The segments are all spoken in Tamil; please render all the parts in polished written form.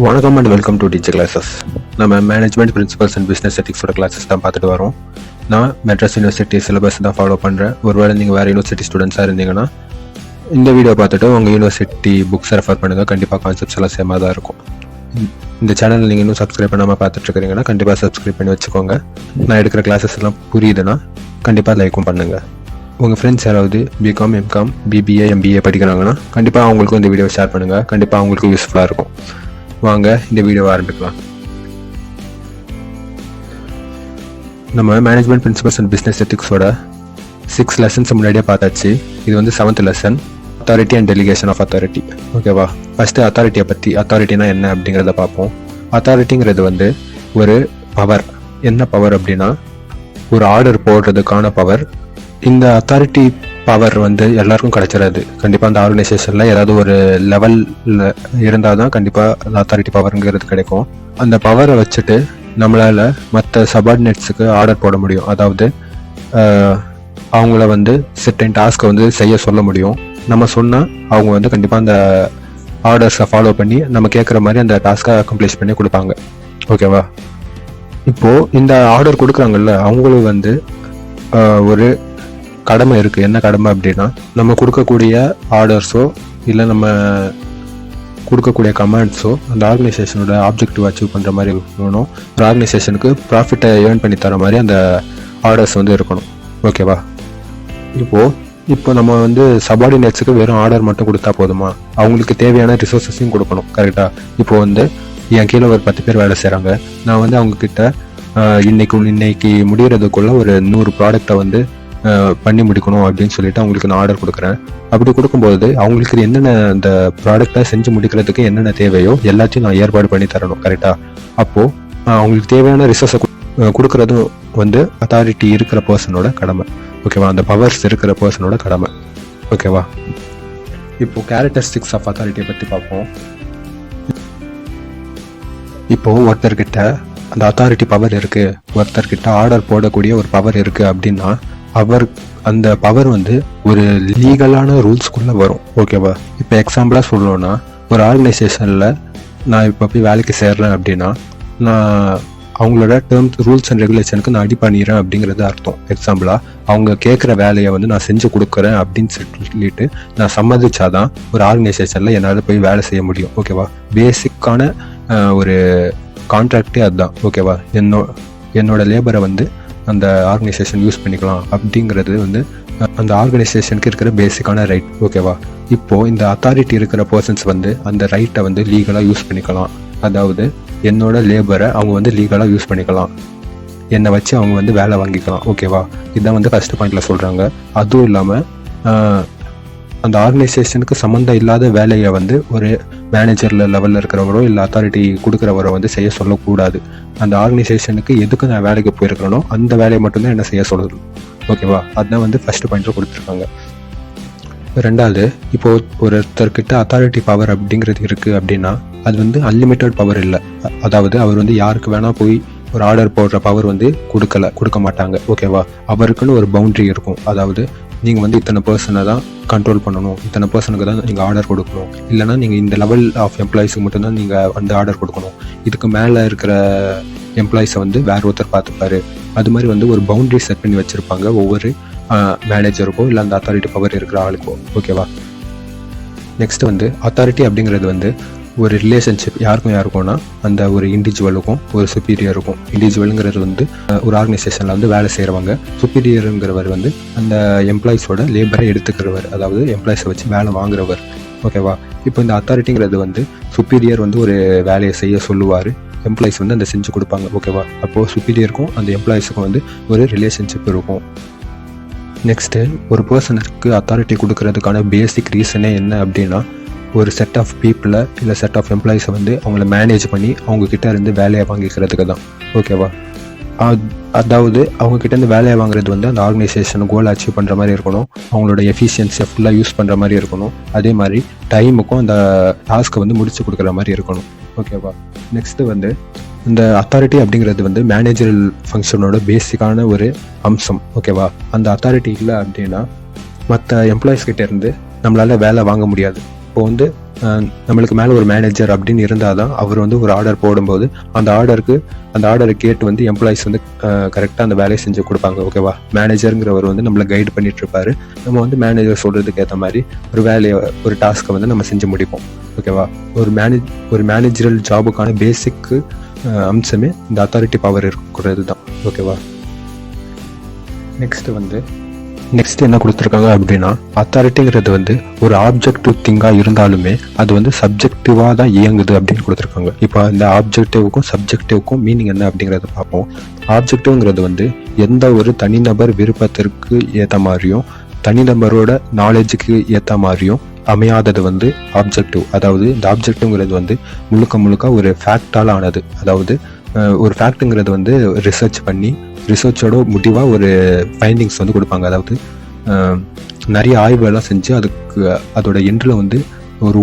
வணக்கம் and welcome to teacher classes. நம்ம மேனேஜ்மெண்ட் பிரின்சிபல்ஸ் அண்ட் பிஸ்னஸ் எத்திக்ஸோட கிளாஸஸ் தான் பார்த்துட்டு வரோம். நான் மெட்ராஸ் யூனிவர்சிட்டி சிலபஸ் தான் ஃபாலோ பண்ணுறேன். ஒருவேளை நீங்கள் வேறு யூனிவர்சிட்டி ஸ்டூடெண்ட்ஸாக இருந்தீங்கன்னா இந்த வீடியோ பார்த்துட்டு உங்கள் யூனிவர்சிட்டி புக்ஸை ரெஃபர் பண்ணுங்கள். கண்டிப்பாக கான்செப்ட்ஸ் எல்லாம் சேமாக தான் இருக்கும். இந்த சேனல் நீங்கள் இன்னும் சப்ஸ்கிரைப் பண்ணாமல் பார்த்துட்ருக்கிறீங்கன்னா கண்டிப்பாக சப்ஸ்கிரைப் பண்ணி வச்சுக்கோங்க. நான் எடுக்கிற கிளாஸஸ் எல்லாம் புரியுதுன்னா கண்டிப்பாக லைக்கும் பண்ணுங்கள். உங்கள் ஃப்ரெண்ட்ஸ் யாராவது பிகாம், எம்காம், பிபிஏ, எம்பிஏ படிக்கிறாங்கன்னா கண்டிப்பாக அவங்களுக்கும் இந்த வீடியோ ஷேர் பண்ணுங்கள். கண்டிப்பாக அவங்களுக்கும் யூஸ்ஃபுல்லாக இருக்கும். வாங்க இந்த வீடியோவை ஆரம்பிக்கலாம். நம்ம மேனேஜ்மெண்ட் பிரின்சிபல்ஸ் அண்ட் பிஸ்னஸ் எத்திக்ஸோட 6 லெசன்ஸ் முன்னாடியே பார்த்தாச்சு. இது வந்து 7th lesson, authority and delegation of authority. ஓகேவா? ஃபஸ்ட்டு அத்தாரிட்டியை பற்றி, அத்தாரிட்டினா என்ன அப்படிங்கிறத பார்ப்போம். அத்தாரிட்டிங்கிறது வந்து ஒரு பவர். என்ன பவர் அப்படின்னா ஒரு ஆர்டர் போடுறதுக்கான பவர். இந்த அத்தாரிட்டி பவர் வந்து எல்லாருக்கும் கிடைச்சிடாது. கண்டிப்பாக அந்த ஆர்கனைசேஷனில் ஏதாவது ஒரு லெவலில் இருந்தால் தான் கண்டிப்பாக அத்தாரிட்டி பவருங்கிறது கிடைக்கும். அந்த பவரை வச்சுட்டு நம்மளால் மற்ற சபார்டினேட்ஸுக்கு ஆர்டர் போட முடியும். அதாவது அவங்கள வந்து செர்டைன் டாஸ்க்கை வந்து செய்ய சொல்ல முடியும். நம்ம சொன்னால் அவங்க வந்து கண்டிப்பாக அந்த ஆர்டர்ஸை ஃபாலோ பண்ணி நம்ம கேட்குற மாதிரி அந்த டாஸ்க்கை அக்கம்ப்ளிஷ் பண்ணி கொடுப்பாங்க. ஓகேவா? இப்போது இந்த ஆர்டர் கொடுக்குறாங்கல்ல, அவங்களுக்கு வந்து ஒரு கடமை இருக்குது. என்ன கடமை அப்படின்னா, நம்ம கொடுக்கக்கூடிய ஆர்டர்ஸோ இல்லை நம்ம கொடுக்கக்கூடிய கமாண்ட்ஸோ அந்த ஆர்கனைசேஷனோட ஆப்ஜெக்டிவ் அச்சீவ் பண்ணுற மாதிரி இருக்கணும். ஒரு ஆர்கனைசேஷனுக்கு ப்ராஃபிட்டை ஏர்ன் பண்ணி தர மாதிரி அந்த ஆர்டர்ஸ் வந்து இருக்கணும். ஓகேவா? இப்போ நம்ம வந்து சபார்டினேட்ஸுக்கு வெறும் ஆர்டர் மட்டும் கொடுத்தா போதுமா? அவங்களுக்கு தேவையான ரிசோர்ஸஸையும் கொடுக்கணும். கரெக்டாக? இப்போ வந்து என் கீழே ஒரு 10 பேர் வேலை செய்கிறாங்க. நான் வந்து அவங்கக்கிட்ட இன்னைக்கு முடிகிறதுக்குள்ள ஒரு 100 ப்ராடக்டை வந்து பண்ணி முடிக்கணும் அப்படின்னு சொல்லிட்டு அவங்களுக்கு நான் ஆர்டர் கொடுக்குறேன். அப்படி கொடுக்கும்போது அவங்களுக்கு என்னென்ன அந்த ப்ராடக்டை செஞ்சு முடிக்கிறதுக்கு என்னென்ன தேவையோ எல்லாத்தையும் நான் ஏற்பாடு பண்ணி தரணும். கரெக்டாக? அப்போது அவங்களுக்கு தேவையான ரிசோர்ஸை கொடுக்குறதும் வந்து அத்தாரிட்டி இருக்கிற பர்சனோட கடமை. ஓகேவா? அந்த பவர்ஸ் இருக்கிற பர்சனோட கடமை. ஓகேவா? இப்போது கேரக்டரிஸ்டிக்ஸ் ஆஃப் அத்தாரிட்டியை பற்றி பார்ப்போம். இப்போது ஒருத்தர்கிட்ட அந்த அத்தாரிட்டி பவர் இருக்குது, ஒருத்தர்கிட்ட ஆர்டர் போடக்கூடிய ஒரு பவர் இருக்குது அப்படின்னா அந்த பவர் வந்து ஒரு லீகலான ரூல்ஸ்குள்ளே வரும். ஓகேவா? இப்போ எக்ஸாம்பிளாக சொல்லணும்னா, ஒரு ஆர்கனைசேஷனில் நான் இப்போ போய் வேலைக்கு சேர்றேன் அப்படின்னா நான் அவங்களோட டேர்ம்ஸ், ரூல்ஸ் அண்ட் ரெகுலேஷனுக்கு நான் அடி பண்ணிடுறேன் அப்படிங்கிறது அர்த்தம். எக்ஸாம்பிளாக அவங்க கேட்குற வேலையை வந்து நான் செஞ்சு கொடுக்குறேன் அப்படின்னு சொல்லிட்டு நான் சம்மதிச்சாதான் ஒரு ஆர்கனைசேஷனில் என்னால் போய் வேலை செய்ய முடியும். ஓகேவா? பேசிக்கான ஒரு கான்ட்ராக்டே அதுதான். ஓகேவா? என்னோட லேபரை வந்து அந்த ஆர்கனைசேஷன் யூஸ் பண்ணிக்கலாம் அப்படிங்கிறது வந்து அந்த ஆர்கனைசேஷனுக்கு இருக்கிற பேசிக்கான ரைட். ஓகேவா? இப்போது இந்த அத்தாரிட்டி இருக்கிற பர்சன்ஸ் வந்து அந்த ரைட்டை வந்து லீகலாக யூஸ் பண்ணிக்கலாம். அதாவது என்னோட லேபரை அவங்க வந்து லீகலாக யூஸ் பண்ணிக்கலாம், என்னை வச்சு அவங்க வந்து வேலை வாங்கிக்கலாம். ஓகேவா? இதுதான் வந்து ஃபர்ஸ்ட் பாயிண்டில் சொல்கிறாங்க. அதுவும் இல்லாமல் அந்த ஆர்கனைசேஷனுக்கு சம்மந்தம் இல்லாத வேலையை வந்து ஒரு மேனேஜரில் லெவலில் இருக்கிறவரோ இல்லை அத்தாரிட்டி கொடுக்குறவரோ வந்து செய்ய சொல்லக்கூடாது. அந்த ஆர்கனைசேஷனுக்கு எதுக்கு நான் வேலைக்கு போயிருக்கிறேனோ அந்த வேலையை மட்டும்தான் என்ன செய்ய சொல்லுது. ஓகேவா? அதுதான் வந்து ஃபர்ஸ்ட் பாயிண்ட்டில் கொடுத்துருக்காங்க. ரெண்டாவது, இப்போது ஒருத்தர்கிட்ட அத்தாரிட்டி பவர் அப்படிங்கிறது இருக்குது அப்படின்னா அது வந்து அன்லிமிட்டட் பவர் இல்லை. அதாவது அவர் வந்து யாருக்கு வேணால் போய் ஒரு ஆர்டர் போடுற பவர் வந்து கொடுக்க மாட்டாங்க. ஓகேவா? அவருக்குன்னு ஒரு பவுண்ட்ரி இருக்கும். அதாவது நீங்கள் வந்து இத்தனை பர்சனை தான் கண்ட்ரோல் பண்ணணும், இத்தனை பர்சனுக்கு தான் நீங்கள் ஆர்டர் கொடுக்கணும், இல்லைனா நீங்கள் இந்த லெவல் ஆஃப் எம்ப்ளாயிஸுக்கு மட்டும்தான் நீங்கள் வந்து ஆர்டர் கொடுக்கணும், இதுக்கு மேலே இருக்கிற எம்ப்ளாயிஸை வந்து வேறு ஒருத்தர் பார்த்துப்பாரு. அது மாதிரி வந்து ஒரு பவுண்ட்ரி செட் பண்ணி வச்சுருப்பாங்க ஒவ்வொரு மேனேஜருக்கோ இல்லை அந்த அத்தாரிட்டி பவர் இருக்கிற ஆளுக்கோ. ஓகேவா? நெக்ஸ்ட் வந்து அத்தாரிட்டி அப்படிங்கிறது வந்து ஒரு ரிலேஷன்ஷிப். யாருக்கும்னா அந்த ஒரு இண்டிவிஜுவலுக்கும் ஒரு சுப்பீரியருக்கும். இண்டிவிஜுவலுங்கிறது வந்து ஒரு ஆர்கனைசேஷனில் வந்து வேலை செய்கிறவங்க, சுப்பீரியருங்கிறவர் வந்து அந்த எம்ப்ளாயிஸோட லேபரை எடுத்துக்கிறவர், அதாவது எம்ப்ளாயிஸை வச்சு வேலை வாங்குறவர். ஓகேவா? இப்போ இந்த அத்தாரிட்டிங்கிறது வந்து சுப்பீரியர் வந்து ஒரு வேலையை செய்ய சொல்லுவார், எம்ப்ளாயிஸ் வந்து அந்த செஞ்சு கொடுப்பாங்க. ஓகேவா? அப்போது சுப்பீரியருக்கும் அந்த எம்ப்ளாயிஸுக்கும் வந்து ஒரு ரிலேஷன்ஷிப் இருக்கும். நெக்ஸ்ட்டு, ஒரு பர்சனுக்கு அத்தாரிட்டி கொடுக்கறதுக்கான பேசிக் ரீசனே என்ன அப்படின்னா ஒரு செட் ஆஃப் பீப்புளை இல்லை செட் ஆஃப் எம்ப்ளாயிஸை வந்து அவங்கள மேனேஜ் பண்ணி அவங்கக்கிட்ட இருந்து வேலையை வாங்கிக்கிறதுக்கு தான். ஓகேவா? அதாவது அவங்கக்கிட்ட இருந்து வேலையை வாங்குறது வந்து அந்த ஆர்கனைசேஷன் கோல் அச்சீவ் பண்ணுற மாதிரி இருக்கணும், அவங்களோட எஃபிஷியன்சியை ஃபுல்லாக யூஸ் பண்ணுற மாதிரி இருக்கணும், அதே மாதிரி டைமுக்கும் அந்த டாஸ்க்கை வந்து முடிச்சு கொடுக்குற மாதிரி இருக்கணும். ஓகேவா? நெக்ஸ்ட்டு வந்து இந்த அத்தாரிட்டி அப்படிங்கிறது வந்து மேனேஜரல் ஃபங்க்ஷனோட பேசிக்கான ஒரு அம்சம். ஓகேவா? அந்த அத்தாரிட்டி இல்லை அப்படின்னா மற்ற எம்ப்ளாயிஸ் கிட்டே இருந்து நம்மளால் வேலை வாங்க முடியாது. இப்போ வந்து நம்மளுக்கு மேலே ஒரு மேனேஜர் அப்படின்னு இருந்தால் தான் அவர் வந்து ஒரு ஆர்டர் போடும்போது அந்த ஆர்டரை கேட்டு வந்து எம்ப்ளாயிஸ் வந்து கரெக்டாக அந்த வேலையை செஞ்சு கொடுப்பாங்க. ஓகேவா? மேனேஜருங்கிறவர் வந்து நம்மளை கைடு பண்ணிட்டு இருப்பாரு. நம்ம வந்து மேனேஜர் சொல்றதுக்கு ஏற்ற மாதிரி ஒரு வேலையை, ஒரு டாஸ்க்கை வந்து நம்ம செஞ்சு முடிப்போம். ஓகேவா? ஒரு மேனேஜரல் ஜாபுக்கான பேசிக் அம்சமே இந்த அத்தாரிட்டி பவர் இருக்கிறது தான். ஓகேவா? நெக்ஸ்ட் என்ன கொடுத்துருக்காங்க அப்படின்னா, அத்தாரிட்டிங்கிறது வந்து ஒரு ஆப்ஜெக்டிவ் திங்காக இருந்தாலுமே அது வந்து சப்ஜெக்டிவாக தான் இயங்குது அப்படின்னு கொடுத்துருக்காங்க. இப்போ இந்த ஆப்ஜெக்டிவுக்கும் சப்ஜெக்டிவுக்கும் மீனிங் என்ன அப்படிங்கிறத பார்ப்போம். ஆப்ஜெக்டிவ்ங்கிறது வந்து எந்த ஒரு தனிநபர் விருப்பத்திற்கு ஏற்ற மாதிரியும் தனிநபரோட நாலேஜுக்கு ஏற்ற மாதிரியும் அமையாதது வந்து ஆப்ஜெக்டிவ். அதாவது இந்த ஆப்ஜெக்டிவ்ங்கிறது வந்து முழுக்க ஒரு ஃபேக்டால் ஆனது. அதாவது ஒரு ஃபேக்ட்டுங்கிறது வந்து ரிசர்ச்சோட முடிவாக ஒரு ஃபைண்டிங்ஸ் வந்து கொடுப்பாங்க. அதாவது நிறைய ஆய்வுகள்லாம் செஞ்சு அதோட எண்டில் வந்து ஒரு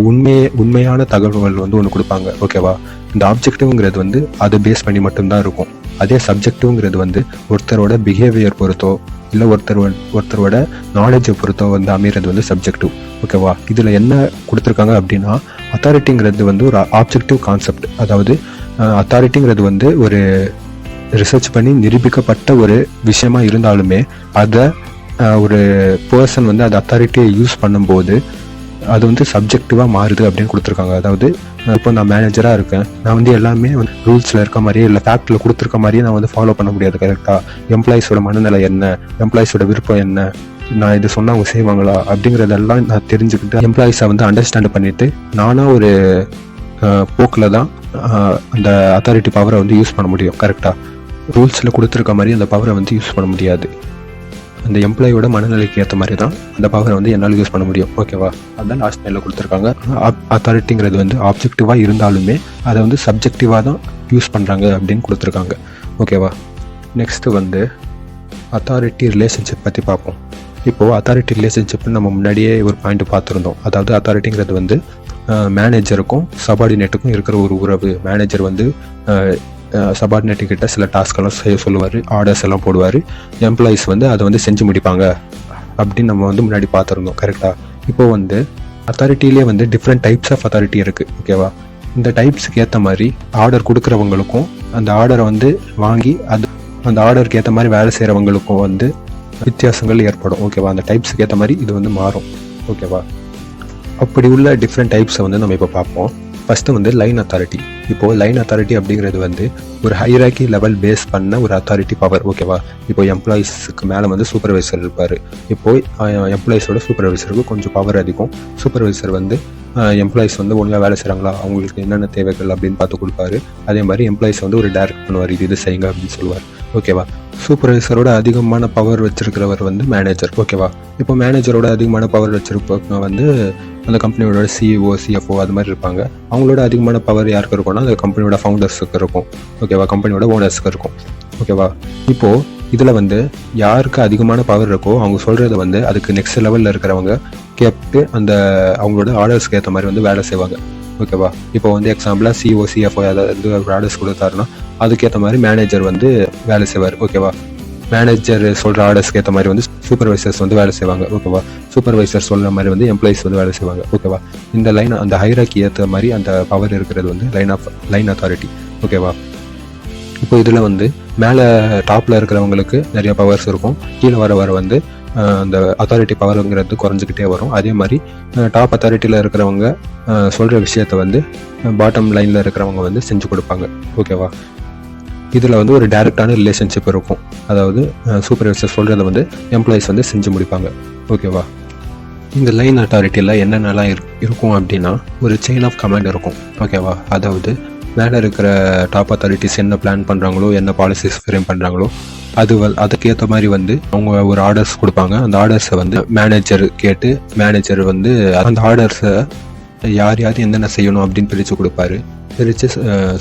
உண்மையான தகவல்கள் வந்து ஒன்று கொடுப்பாங்க. ஓகேவா? இந்த ஆப்ஜெக்டிவ்ங்கிறது வந்து அதை பேஸ் பண்ணி மட்டும்தான் இருக்கும். அதே சப்ஜெக்டிவ்ங்கிறது வந்து ஒருத்தரோட பிஹேவியர் பொறுத்தோ இல்லை ஒருத்தரோட நாலேஜை பொறுத்தோ வந்து அமைகிறது வந்து சப்ஜெக்டிவ். ஓகேவா? இதில் என்ன கொடுத்துருக்காங்க அப்படின்னா, அத்தாரிட்டிங்கிறது வந்து ஒரு ஆப்ஜெக்டிவ் கான்செப்ட். அதாவது அத்தாரிட்டிங்கிறது வந்து ஒரு ரிசர்ச் பண்ணி நிரூபிக்கப்பட்ட ஒரு விஷயமா இருந்தாலுமே அதை ஒரு பர்சன் வந்து அந்த அத்தாரிட்டியை யூஸ் பண்ணும்போது அது வந்து சப்ஜெக்டிவாக மாறுது அப்படின்னு கொடுத்துருக்காங்க. அதாவது இப்போ நான் மேனேஜராக இருக்கேன், நான் வந்து எல்லாமே வந்து ரூல்ஸில் இருக்க மாதிரியே இல்லை ஃபேக்டில் கொடுத்துருக்க மாதிரியே நான் வந்து ஃபாலோ பண்ண முடியாது. கரெக்டாக எம்ப்ளாயிஸோட மனநிலை என்ன, எம்ப்ளாயிஸோட விருப்பம் என்ன, நான் இது சொன்னால் அவங்க செய்வாங்களா அப்படிங்கிறதெல்லாம் நான் தெரிஞ்சுக்கிட்டு எம்ப்ளாயிஸை வந்து அண்டர்ஸ்டாண்ட் பண்ணிவிட்டு நானாக ஒரு போக்கில் தான் அந்த அத்தாரிட்டி பவரை வந்து யூஸ் பண்ண முடியும். கரெக்டாக ரூல்ஸில் கொடுத்துருக்க மாதிரி அந்த பவரை வந்து யூஸ் பண்ண முடியாது. அந்த எம்ப்ளாயோட மனநிலைக்கு ஏற்ற மாதிரி தான் அந்த பவரை வந்து என்னால் யூஸ் பண்ண முடியும். ஓகேவா? அதுதான் லாஸ்ட் லைனில் கொடுத்துருக்காங்க. அத்தாரிட்டிங்கிறது வந்து ஆப்ஜெக்டிவாக இருந்தாலுமே அதை வந்து சப்ஜெக்டிவாக தான் யூஸ் பண்ணுறாங்க அப்படின்னு கொடுத்துருக்காங்க. ஓகேவா? நெக்ஸ்ட்டு வந்து அத்தாரிட்டி ரிலேஷன்ஷிப் பற்றி பார்ப்போம். இப்போது அத்தாரிட்டி ரிலேஷன்ஷிப்னு நம்ம முன்னாடியே ஒரு பாயிண்ட் பார்த்துருந்தோம். அதாவது அத்தாரிட்டிங்கிறது வந்து மேனேஜருக்கும் சபார்டினேட்டுக்கும் இருக்கிற ஒரு உறவு. மேனேஜர் வந்து சபார்டினேட்டுக்கிட்ட சில டாஸ்க்கெல்லாம் செய்ய சொல்லுவார், ஆர்டர்ஸ் எல்லாம் போடுவார், எம்ப்ளாயிஸ் வந்து அதை வந்து செஞ்சு முடிப்பாங்க அப்படின்னு நம்ம வந்து முன்னாடி பார்த்துருந்தோம். கரெக்டாக? இப்போது வந்து அத்தாரிட்டிலே வந்து டிஃப்ரெண்ட் டைப்ஸ் ஆஃப் அத்தாரிட்டி இருக்குது. ஓகேவா? இந்த டைப்ஸுக்கு ஏற்ற மாதிரி ஆர்டர் கொடுக்குறவங்களுக்கும் அந்த ஆர்டரை வந்து வாங்கி அந்த ஆர்டருக்கு ஏற்ற மாதிரி வேலை செய்கிறவங்களுக்கும் வந்து வித்தியாசங்கள் ஏற்படும். ஓகேவா? அந்த டைப்ஸுக்கு ஏற்ற மாதிரி இது வந்து மாறும். ஓகேவா? அப்படி உள்ள டிஃப்ரெண்ட் டைப்ஸை வந்து நம்ம இப்போ பார்ப்போம். ஃபஸ்ட்டு வந்து லைன் அத்தாரிட்டி. இப்போது லைன் அத்தாரிட்டி அப்படிங்கிறது வந்து ஒரு ஹைராக்கி லெவல் பேஸ் பண்ண ஒரு அத்தாரிட்டி பவர். ஓகேவா? இப்போ எம்ப்ளாயிஸுக்கு மேலே வந்து சூப்பர்வைசர் இருப்பார். இப்போது எம்ப்ளாயிஸோட சூப்பர்வைசருக்கு கொஞ்சம் பவர் அதிகம். சூப்பர்வைசர் வந்து எம்ப்ளாயிஸ் வந்து ஒழுங்காக வேலை செய்கிறாங்களா, அவங்களுக்கு என்னென்ன தேவைகள் அப்படின்னு பார்த்து கொடுப்பாரு. அதே மாதிரி எம்ப்ளாயிஸ் வந்து ஒரு டைரக்ட் பண்ணுவார், இது செய்யுங்க அப்படின்னு சொல்லுவார். ஓகேவா? சூப்பர்வைசரோட அதிகமான பவர் வச்சிருக்கிறவர் வந்து மேனேஜர். ஓகேவா? இப்போ மேனேஜரோட அதிகமான பவர் வச்சிருப்பவங்க வந்து அந்த கம்பெனியோட சிஇஓ, சிஎஃப்ஓ அது மாதிரி இருப்பாங்க. அவங்களோட அதிகமான பவர் யாருக்கு இருக்கும்னா அந்த கம்பெனியோட ஃபவுண்டர்ஸுக்கு இருக்கும். ஓகேவா? கம்பெனியோட ஓனர்ஸுக்கு இருக்கும். ஓகேவா? இப்போது இதில் வந்து யாருக்கு அதிகமான பவர் இருக்கோ அவங்க சொல்கிறத வந்து அதுக்கு நெக்ஸ்ட் லெவலில் இருக்கிறவங்க கேட்டு அந்த அவங்களோட ஆர்டர்ஸ்க்கு ஏற்ற மாதிரி வந்து வேலை செய்வாங்க. ஓகேவா? இப்போ வந்து எக்ஸாம்பிளாக சிஓ, சிஎஃப்ஓ ஏதாவது ஒரு ஆர்டர்ஸ் கொடுத்தாருன்னா அதுக்கேற்ற மாதிரி மேனேஜர் வந்து வேலை செய்வார். ஓகேவா? மேனேஜர் சொல்கிற ஆர்டர்ஸ்க்கு ஏற்ற மாதிரி வந்து சூப்பர்வைசர்ஸ் வந்து வேலை செய்வாங்க. ஓகேவா? சூப்பர்வைசர் சொல்கிற மாதிரி வந்து எம்ப்ளாயிஸ் வந்து வேலை செய்வாங்க. ஓகேவா? இந்த லைன் அந்த ஹைராக்கி ஏற்ற மாதிரி அந்த பவர் இருக்கிறது வந்து லைன் அத்தாரிட்டி. ஓகேவா? இப்போ இதில் வந்து மேலே டாப்பில் இருக்கிறவங்களுக்கு நிறைய பவர்ஸ் இருக்கும், கீழே வர வந்து அந்த அத்தாரிட்டி பவருங்கிறது குறைஞ்சிக்கிட்டே வரும். அதே மாதிரி டாப் அத்தாரிட்டியில் இருக்கிறவங்க சொல்கிற விஷயத்த வந்து பாட்டம் லைனில் இருக்கிறவங்க வந்து செஞ்சு கொடுப்பாங்க. ஓகேவா? இதில் வந்து ஒரு டைரக்டான ரிலேஷன்ஷிப் இருக்கும். அதாவது சூப்பர்வைசர் சொல்கிறத வந்து எம்ப்ளாயிஸ் வந்து செஞ்சு முடிப்பாங்க. ஓகேவா? இந்த லைன் அத்தாரிட்டியில் என்னென்னலாம் இருக்கும் அப்படின்னா ஒரு செயின் ஆஃப் கமாண்ட் இருக்கும். ஓகேவா? அதாவது மேலே இருக்கிற டாப் அத்தாரிட்டிஸ் என்ன பிளான் பண்ணுறாங்களோ, என்ன பாலிசிஸ் ஃப்ரேம் பண்ணுறாங்களோ அதுக்கேற்ற மாதிரி வந்து அவங்க ஒரு ஆர்டர்ஸ் கொடுப்பாங்க. அந்த ஆர்டர்ஸை வந்து மேனேஜர் கேட்டு மேனேஜர் வந்து அந்த ஆர்டர்ஸை யார் என்னென்ன செய்யணும் அப்படின்னு பிரித்து கொடுப்பாரு. பிரித்து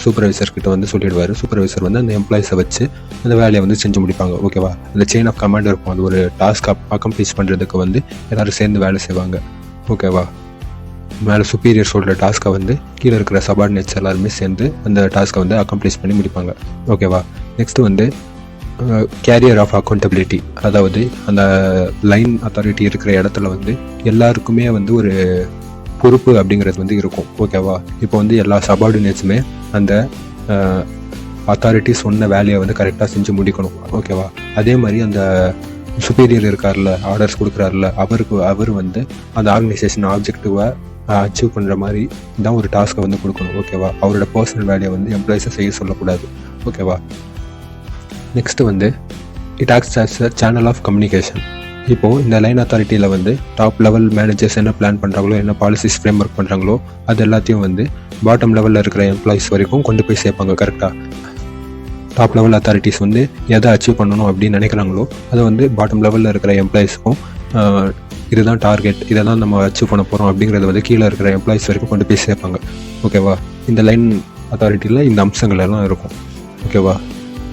சூப்பர்வைசர்கிட்ட வந்து சொல்லிடுவார். சூப்பர்வைசர் வந்து அந்த எம்ப்ளாயிஸை வச்சு அந்த வேலையை வந்து செஞ்சு முடிப்பாங்க. ஓகேவா? அந்த செயின் ஆஃப் கமாண்ட் இருக்கும். அது ஒரு டாஸ்க் அக்கம்ப்ளீட் பண்ணுறதுக்கு வந்து எல்லோரும் சேர்ந்து வேலை செய்வாங்க. ஓகேவா? மேலே சுப்பீரியர் சொல்கிற டாஸ்க்கை வந்து கீழே இருக்கிற சபார்டினேட்ஸ் எல்லாருமே சேர்ந்து அந்த டாஸ்க்கை வந்து அக்கம்ப்ளீட் பண்ணி முடிப்பாங்க. ஓகேவா? நெக்ஸ்ட்டு வந்து கேரியர் ஆஃப் அக்கௌண்டபிலிட்டி. அதாவது அந்த லைன் அத்தாரிட்டி இருக்கிற இடத்துல வந்து எல்லாருக்குமே வந்து ஒரு பொறுப்பு அப்படிங்கிறது வந்து இருக்கும். ஓகேவா? இப்போ வந்து எல்லா சபார்டினேட்ஸுமே அந்த அத்தாரிட்டி சொன்ன வேலையை வந்து கரெக்டாக செஞ்சு முடிக்கணும். ஓகேவா? அதே மாதிரி அந்த சுப்பீரியர் இருக்கார்ல, ஆர்டர்ஸ் கொடுக்குறாருல, அவர் வந்து அந்த ஆர்கனைசேஷன் ஆப்ஜெக்டிவை அச்சீவ் பண்ணுற மாதிரி தான் ஒரு டாஸ்க்கை வந்து கொடுக்கணும். ஓகேவா? அவரோட பர்சனல் வேலையை வந்து எம்ப்ளாயிஸை செய்ய சொல்லக்கூடாது. ஓகேவா? நெக்ஸ்ட் வந்து it acts as a channel of communication. இப்போது இந்த லைன் அத்தாரிட்டியில் வந்து டாப் லெவல் மேனேஜர்ஸ் என்ன பிளான் பண்ணுறாங்களோ, என்ன பாலிசிஸ் ஃப்ரேம் ஒர்க் பண்ணுறாங்களோ, அது எல்லாத்தையும் வந்து பாட்டம் லெவலில் இருக்கிற எம்ப்ளாயிஸ் வரைக்கும் கொண்டு போய் சேர்ப்பாங்க. கரெக்டாக டாப் லெவல் அத்தாரிட்டிஸ் வந்து எதை அச்சீவ் பண்ணணும் அப்படின்னு நினைக்கிறாங்களோ அதை வந்து பாட்டம் லெவலில் இருக்கிற எம்ப்ளாயிஸுக்கும் இதுதான் டார்கெட், இதெல்லாம் நம்ம அச்சீவ் பண்ண போகிறோம் அப்படிங்கிறத வந்து கீழே இருக்கிற எம்ப்ளாயிஸ் வரைக்கும் கொண்டு போய் சேர்ப்பாங்க. ஓகேவா? இந்த லைன் அத்தாரிட்டியில் இந்த அம்சங்கள் எல்லாம் இருக்கும். ஓகேவா?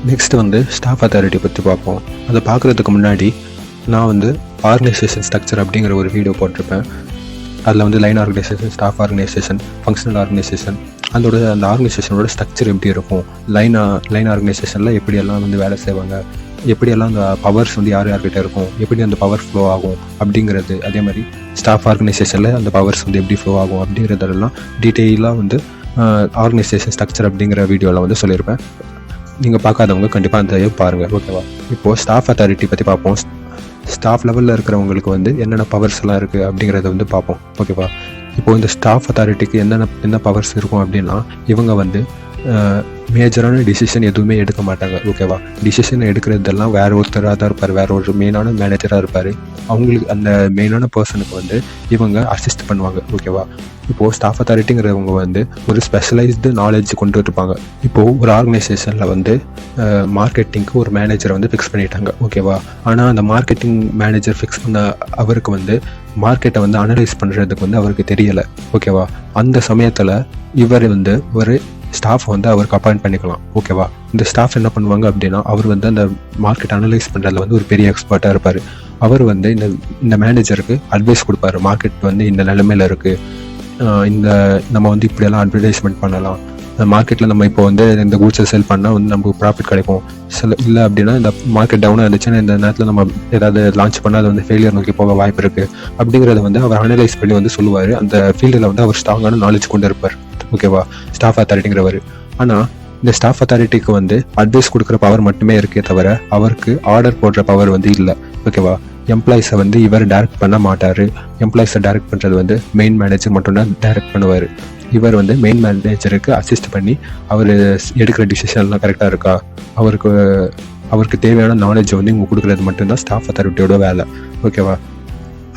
நெக்ஸ்ட் வந்து ஸ்டாஃப் அத்தாரிட்டி பற்றி பார்ப்போம். அதை பார்க்குறதுக்கு முன்னாடி நான் வந்து ஆர்கனைசேஷன் ஸ்ட்ரக்சர் அப்படிங்கிற ஒரு வீடியோ போட்டிருப்பேன். அதில் வந்து line organisation, staff organisation, functional organisation, அந்த ஆர்கனைசேஷனோட ஸ்ட்ரக்சர் எப்படி இருக்கும், லைன் ஆர்கனைசேஷனில் எப்படியெல்லாம் வந்து வேலை செய்வாங்க, எப்படியெல்லாம் அந்த பவர்ஸ் வந்து யார்கிட்ட இருக்கும், எப்படி அந்த பவர் ஃப்ளோ ஆகும் அப்படிங்கிறது, அதே மாதிரி ஸ்டாஃப் ஆர்கனைசேஷனில் அந்த பவர்ஸ் வந்து எப்படி ஃப்ளோ ஆகும் அப்படிங்கிறதெல்லாம் டீட்டெயிலாக வந்து ஆர்கனைசேஷன் ஸ்ட்ரக்சர் அப்படிங்கிற வீடியோவில் வந்து சொல்லியிருப்பேன். நீங்கள் பார்க்காதவங்க கண்டிப்பாக அந்த பாருங்கள். ஓகேவா? இப்போது ஸ்டாஃப் அத்தாரிட்டி பற்றி பார்ப்போம். ஸ்டாஃப் லெவலில் இருக்கிறவங்களுக்கு வந்து என்னென்ன பவர்ஸ் எல்லாம் இருக்குது அப்படிங்கிறத வந்து பார்ப்போம். ஓகேவா? இப்போது இந்த ஸ்டாஃப் அத்தாரிட்டிக்கு என்ன பவர்ஸ் இருக்கும் அப்படின்னா, இவங்க வந்து மேஜரான டிசிஷன் எதுவுமே எடுக்க மாட்டாங்க. ஓகேவா? டிசிஷன் எடுக்கிறதெல்லாம் வேற ஒருத்தராக தான் இருப்பார், வேற ஒரு மெயினான மேனேஜராக இருப்பார். அவங்களுக்கு அந்த மெயினான பர்சனுக்கு வந்து இவங்க அசிஸ்ட் பண்ணுவாங்க. ஓகேவா? இப்போது ஸ்டாஃப் அத்தாரிட்டிங்கிறவங்க வந்து ஒரு ஸ்பெஷலைஸ்டு நாலேஜ் கொண்டு இருப்பாங்க. இப்போது ஒரு ஆர்கனைசேஷனில் வந்து மார்க்கெட்டிங்க்கு ஒரு மேனேஜரை வந்து ஃபிக்ஸ் பண்ணிட்டாங்க. ஓகேவா? ஆனால் அந்த மார்க்கெட்டிங் மேனேஜர் ஃபிக்ஸ் பண்ண அவருக்கு வந்து மார்க்கெட்டை வந்து அனலைஸ் பண்ணுறதுக்கு வந்து அவருக்கு தெரியலை. ஓகேவா? அந்த சமயத்தில் இவர் வந்து ஒரு ஸ்டாஃப் வந்து அவருக்கு அப்பாயிண்ட் பண்ணிக்கலாம். ஓகேவா? இந்த ஸ்டாஃப் என்ன பண்ணுவாங்க அப்படின்னா, அவர் வந்து அந்த மார்க்கெட் அனலைஸ் பண்ணுறதுல வந்து ஒரு பெரிய எக்ஸ்பர்ட்டாக இருப்பார். அவர் வந்து இந்த மேனேஜருக்கு அட்வைஸ் கொடுப்பாரு. மார்க்கெட் வந்து இந்த நிலைமையில் இருக்குது, நம்ம வந்து இப்படியெல்லாம் அட்வர்டைஸ்மெண்ட் பண்ணலாம், மார்க்கெட்டில் நம்ம இப்போ வந்து இந்த கூட்ஸை செல் பண்ணால் வந்து நமக்கு ப்ராஃபிட் கிடைக்கும், இல்லை அப்படின்னா இந்த மார்க்கெட் டவுனாக இருந்துச்சுன்னா இந்த நேரத்தில் நம்ம ஏதாவது லான்ச் பண்ணால் அது வந்து ஃபெயிலியர் நோக்கி போக வாய்ப்பு இருக்குது அப்படிங்கிறத வந்து அவர் அனலைஸ் பண்ணி வந்து சொல்லுவார். அந்த ஃபீல்டில் வந்து அவர் ஸ்ட்ராங்கான நாலேஜ் கொண்டு இருப்பார். ஓகேவா? ஸ்டாஃப் அத்தாரிட்டிங்கிறவர். ஆனால் இந்த ஸ்டாஃப் அத்தாரிட்டிக்கு வந்து அட்வைஸ் கொடுக்குற பவர் மட்டுமே இருக்கே தவிர அவருக்கு ஆர்டர் போடுற பவர் வந்து இல்லை. ஓகேவா? எம்ப்ளாயிஸை வந்து இவர் டைரக்ட் பண்ண மாட்டார். எம்ப்ளாயிஸை டைரக்ட் பண்ணுறது வந்து மெயின் மேனேஜர் மட்டும்தான் டைரக்ட் பண்ணுவார். இவர் வந்து மெயின் மேனேஜருக்கு அசிஸ்ட் பண்ணி அவர் எடுக்கிற டிசிஷன்லாம் கரெக்டாக இருக்கா, அவருக்கு தேவையான நாலேஜை வந்து இவங்க கொடுக்குறது மட்டும்தான் ஸ்டாஃப் அத்தாரிட்டியோட வேலை. ஓகேவா?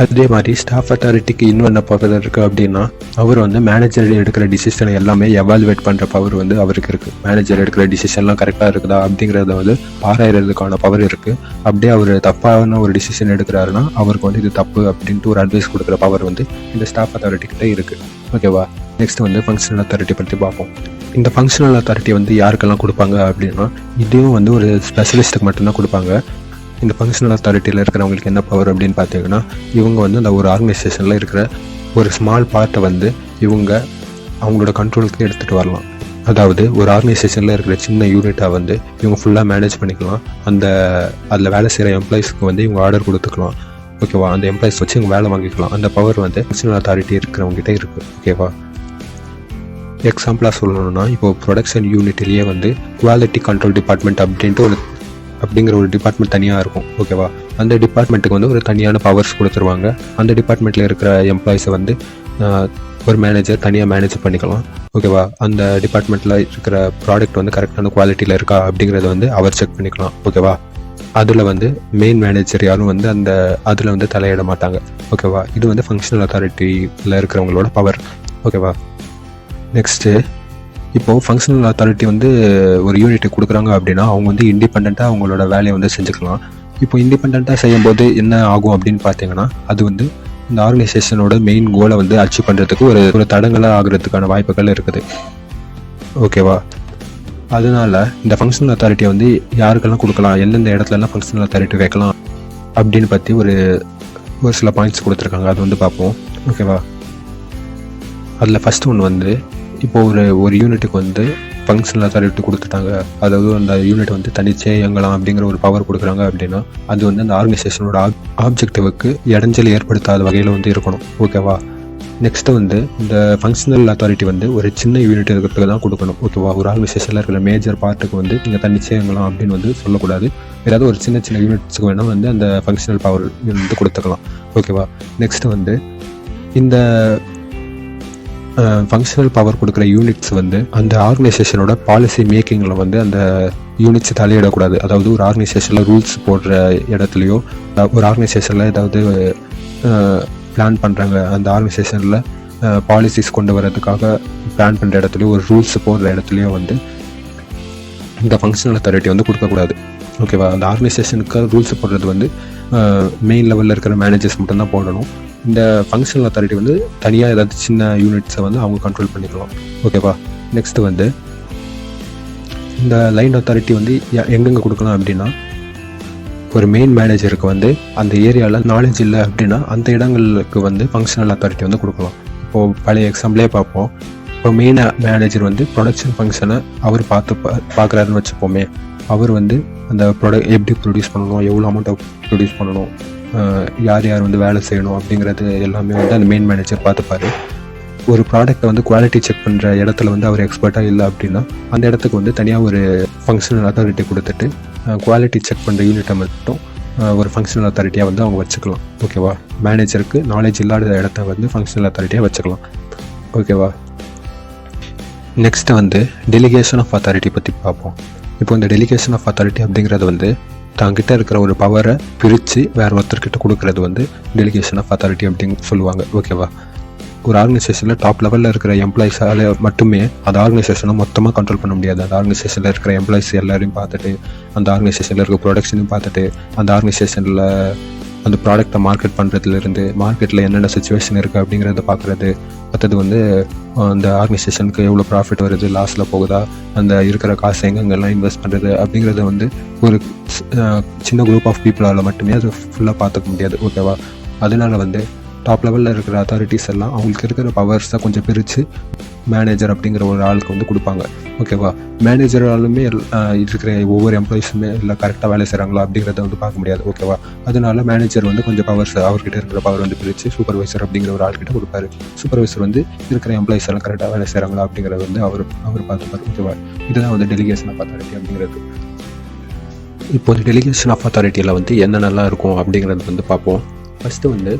அதே மாதிரி ஸ்டாஃப் அத்தாரிட்டிக்கு இன்னும் என்ன பவர் இருக்குது அப்படின்னா, அவர் வந்து மேனேஜர் எடுக்கிற டிசிஷனை எல்லாமே எவாலுவேட் பண்ணுற பவர் வந்து அவருக்கு இருக்குது. மேனேஜர் எடுக்கிற டிசிஷன்லாம் கரெக்டாக இருக்குதா அப்படிங்கிறத வந்து ஆராயறதுக்கான பவர் இருக்குது. அப்படியே அவர் தப்பான ஒரு டிசிஷன் எடுக்கிறாருன்னா அவருக்கு வந்து இது தப்பு அப்படின்ட்டு ஒரு அட்வைஸ் கொடுக்குற பவர் வந்து இந்த ஸ்டாஃப் அத்தாரிட்டிக்கிட்ட இருக்குது. ஓகேவா? நெக்ஸ்ட் வந்து ஃபங்க்ஷனல் அத்தாரிட்டி பற்றி பார்ப்போம். இந்த ஃபங்க்ஷனல் அத்தாரிட்டி வந்து யாருக்கெல்லாம் கொடுப்பாங்க அப்படின்னா, இதையும் வந்து ஒரு ஸ்பெஷலிஸ்ட்டுக்கு மட்டும்தான் கொடுப்பாங்க. இந்த ஃபங்க்ஷனல் அத்தாரிட்டியில் இருக்கிறவங்களுக்கு என்ன பவர் அப்படின்னு பார்த்தீங்கன்னா, இவங்க வந்து அந்த ஒரு ஆர்கனைசேஷனில் இருக்கிற ஒரு ஸ்மால் பார்ட்டை வந்து இவங்க அவங்களோட கண்ட்ரோலுக்கு எடுத்துகிட்டு வரலாம். அதாவது ஒரு ஆர்கனைசேஷனில் இருக்கிற சின்ன யூனிட்டாக வந்து இவங்க ஃபுல்லாக மேனேஜ் பண்ணிக்கலாம். அதில் வேலை செய்கிற எம்ப்ளாயிஸ்க்கு வந்து இவங்க ஆர்டர் கொடுத்துக்கலாம். ஓகேவா? அந்த எம்ப்ளாயிஸ் வச்சு இவங்க வேலை வாங்கிக்கலாம். அந்த பவர் வந்து ஃபங்க்ஷனல் அத்தாரிட்டி இருக்கிறவங்ககிட்ட இருக்குது. ஓகேவா? எக்ஸாம்பிளாக சொல்லணும்னா, இப்போது ப்ரொடக்ஷன் யூனிட்லேயே வந்து குவாலிட்டி கண்ட்ரோல் டிபார்ட்மெண்ட் அப்படிங்கிற ஒரு டிபார்ட்மெண்ட் தனியாக இருக்கும். ஓகேவா? அந்த டிபார்ட்மெண்ட்டுக்கு வந்து ஒரு தனியான பவர்ஸ் கொடுத்துருவாங்க. அந்த டிபார்ட்மெண்ட்டில் இருக்கிற எம்ப்ளாயிஸை வந்து ஒரு மேனேஜர் தனியாக மேனேஜ் பண்ணிக்கலாம். ஓகேவா? அந்த டிபார்ட்மெண்ட்டில் இருக்கிற ப்ராடக்ட் வந்து கரெக்டான குவாலிட்டியில் இருக்கா அப்படிங்கிறத வந்து அவர் செக் பண்ணிக்கலாம். ஓகேவா? அதில் வந்து மெயின் மேனேஜர் யாரும் வந்து அதில் வந்து தலையிட மாட்டாங்க. ஓகேவா? இது வந்து ஃபங்க்ஷனல் அத்தாரிட்டியில் இருக்கிறவங்களோட பவர். ஓகேவா? நெக்ஸ்ட்டு இப்போது ஃபங்க்ஷனல் அத்தாரிட்டி வந்து ஒரு யூனிட்டு கொடுக்குறாங்க அப்படின்னா அவங்க வந்து இண்டிபெண்ட்டாக அவங்களோட வேலையை வந்து செஞ்சுக்கலாம். இப்போ இண்டிபெண்ட்டாக செய்யும்போது என்ன ஆகும் அப்படின்னு பார்த்தீங்கன்னா, அது வந்து இந்த ஆர்கனைசேஷனோட மெயின் கோலை வந்து அச்சீவ் பண்ணுறதுக்கு ஒரு தடங்களாக ஆகிறதுக்கான வாய்ப்புகள் இருக்குது. ஓகேவா? அதனால இந்த ஃபங்க்ஷனல் அத்தாரிட்டியை வந்து யாருக்கெல்லாம் கொடுக்கலாம், எந்தெந்த இடத்துலலாம் ஃபங்க்ஷனல் அத்தாரிட்டி வைக்கலாம் அப்படின்னு பற்றி ஒரு சில பாயிண்ட்ஸ் கொடுத்துருக்காங்க. அது வந்து பார்ப்போம். ஓகேவா? அதில் ஃபஸ்ட்டு ஒன்று வந்து, இப்போது ஒரு யூனிட்டுக்கு வந்து ஃபங்க்ஷனல் அத்தாரிட்டி கொடுத்துட்டாங்க, அதாவது அந்த யூனிட் வந்து தனிச்சே இயங்கலாம் அப்படிங்கிற ஒரு பவர் கொடுக்குறாங்க அப்படின்னா, அது வந்து அந்த ஆர்கனைசேஷனோட ஆப்ஜெக்டிவுக்கு இடைஞ்சல் ஏற்படுத்தாத வகையில் வந்து இருக்கணும். ஓகேவா? நெக்ஸ்ட்டு வந்து இந்த ஃபங்க்ஷனல் அத்தாரிட்டி வந்து ஒரு சின்ன யூனிட் இருக்கிறதுக்கு தான் கொடுக்கணும். ஓகேவா? ஒரு ஆர்கனைசேஷனில் இருக்கிற மேஜர் பார்ட்டுக்கு வந்து நீங்கள் தன்னிச்சையங்களாம் அப்படின்னு வந்து சொல்லக்கூடாது. ஏதாவது ஒரு சின்ன சின்ன யூனிட்ஸுக்கு வேணால் வந்து அந்த ஃபங்க்ஷனல் பவர் வந்து கொடுத்துக்கலாம். ஓகேவா? நெக்ஸ்ட்டு வந்து இந்த ஃபங்க்ஷனல் பவர் கொடுக்குற யூனிட்ஸ் வந்து அந்த ஆர்கனைசேஷனோட பாலிசி மேக்கிங்கில் வந்து அந்த யூனிட்ஸ் தலையிடக்கூடாது. அதாவது ஒரு ஆர்கனைசேஷனில் ரூல்ஸ் போடுற இடத்துலையோ, ஒரு ஆர்கனைசேஷனில் ஏதாவது பிளான் பண்ணுறாங்க, அந்த ஆர்கனைசேஷனில் பாலிசிஸ் கொண்டு வரதுக்காக பிளான் பண்ணுற இடத்துலையோ, ஒரு ரூல்ஸ் போடுற இடத்துலையோ வந்து இந்த ஃபங்க்ஷனல் அத்தாரிட்டி வந்து கொடுக்கக்கூடாது. ஓகேவா? அந்த ஆர்கனைசேஷனுக்கு ரூல்ஸ் போடுறது வந்து மெயின் லெவலில் இருக்கிற மேனேஜர்ஸ் மட்டும்தான் போடணும். இந்த ஃபங்க்ஷனல் அத்தாரிட்டி வந்து தனியாக ஏதாவது சின்ன யூனிட்ஸை வந்து அவங்க கண்ட்ரோல் பண்ணிக்கலாம். ஓகேவா? நெக்ஸ்ட்டு வந்து இந்த லைன் அத்தாரிட்டி வந்து எங்கெங்கே கொடுக்கலாம் அப்படின்னா, ஒரு மெயின் மேனேஜருக்கு வந்து அந்த ஏரியாவில் நாலேஜ் இல்லை அப்படின்னா அந்த இடங்களுக்கு வந்து ஃபங்க்ஷனல் அத்தாரிட்டி வந்து கொடுக்கலாம். இப்போது பழைய எக்ஸாம்பிளே பார்ப்போம். இப்போ மெயின் மேனேஜர் வந்து ப்ரொடக்ஷன் ஃபங்க்ஷனை அவர் பார்க்குறாருன்னு வச்சுப்போமே. அவர் வந்து அந்த எப்படி ப்ரொடியூஸ் பண்ணணும், எவ்வளோ அமௌண்ட்டை ப்ரொடியூஸ் பண்ணணும், யார் யார் வந்து வேலை செய்யணும் அப்படிங்கிறது எல்லாமே வந்து அந்த மெயின் மேனேஜர் பார்த்துப்பார். ஒரு ப்ராடக்ட்டை வந்து குவாலிட்டி செக் பண்ணுற இடத்துல வந்து அவர் எக்ஸ்பர்ட்டாக இல்லை அப்படின்னா அந்த இடத்துக்கு வந்து தனியாக ஒரு ஃபங்க்ஷனல் அத்தாரிட்டி கொடுத்துட்டு குவாலிட்டி செக் பண்ணுற யூனிட்டை மட்டும் ஒரு ஃபங்க்ஷனல் அத்தாரிட்டியாக வந்து அவங்க வச்சுக்கலாம். ஓகேவா? மேனேஜருக்கு நாலேஜ் இல்லாத இடத்த வந்து ஃபங்க்ஷனல் அத்தாரிட்டியாக வச்சுக்கலாம். ஓகேவா? நெக்ஸ்ட்டு வந்து டெலிகேஷன் ஆஃப் அத்தாரிட்டி பற்றி பார்ப்போம். இப்போ இந்த டெலிகேஷன் ஆஃப் அத்தாரிட்டி அப்படிங்கிறது வந்து தங்கிட்ட இருக்கிற ஒரு பவரை பிரித்து வேறு ஒருத்தர்கிட்ட கொடுக்குறது வந்து டெலிகேஷன் ஆஃப் அத்தாரிட்டி அப்படின்னு சொல்லுவாங்க. ஓகேவா? ஒரு ஆர்கனைசேஷனில் டாப் லெவலில் இருக்கிற எம்ப்ளாயிஸால் மட்டுமே அந்த ஆர்கனைசேஷனை மொத்தமாக கண்ட்ரோல் பண்ண முடியாது. அந்த ஆர்கனைசேஷனில் இருக்கிற எம்ப்ளாயிஸ் எல்லாரையும் பார்த்துட்டு, அந்த ஆர்கனைசேஷனில் இருக்கிற ப்ரொடக்ஷனையும் பார்த்துட்டு, அந்த ஆர்கனைசேஷனில் அந்த ப்ராடக்டை மார்க்கெட் பண்ணுறதுலேருந்து மார்க்கெட்டில் என்னென்ன சுச்சுவேஷன் இருக்குது அப்படிங்கிறத பார்க்குறது. மற்றது வந்து அந்த ஆர்கனைசேஷனுக்கு எவ்வளோ ப்ராஃபிட் வருது, லாஸில் போகுதா, அந்த இருக்கிற காசு எங்கெங்கெல்லாம் இன்வெஸ்ட் பண்ணுறது அப்படிங்கிறத வந்து ஒரு சின்ன குரூப் ஆஃப் பீப்புளால் மட்டுமே அது ஃபுல்லாக பார்த்துக்க முடியாது. ஓகேவா? அதனால வந்து டாப் லெவலில் இருக்கிற அத்தாரிட்டிஸ் எல்லாம் அவங்களுக்கு இருக்கிற பவர்ஸை கொஞ்சம் பிரித்து மேனேஜர் அப்படிங்கிற ஒரு ஆளுக்கு வந்து கொடுப்பாங்க. ஓகேவா? மேனேஜராலுமே இருக்கிற ஒவ்வொரு எம்ப்ளாயிஸுமே இல்லை கரெக்டாக வேலை செய்கிறாங்களா அப்படிங்கிறத வந்து பார்க்க முடியாது. ஓகேவா? அதனால மேனேஜர் வந்து கொஞ்சம் பவர்ஸ் அவர்கிட்ட இருக்கிற பவர் வந்து பிரித்து சூப்பர்வைசர் அப்படிங்கிற ஒரு ஆள்கிட்ட கொடுப்பாரு. சூப்பர்வைசர் வந்து இருக்கிற எம்ப்ளாயிஸ் எல்லாம் கரெக்டாக வேலை செய்கிறாங்களா அப்படிங்கிறத வந்து அவர் பார்த்துப்பார். ஓகேவா? இதுதான் வந்து டெலிகேஷன் ஆஃப் அத்தாரிட்டி அப்படிங்கிறது. இப்போது டெலிகேஷன் ஆஃப் அத்தாரிட்டியில் வந்து என்னென்னலாம் இருக்கும் அப்படிங்கிறது வந்து பார்ப்போம். ஃபஸ்ட்டு வந்து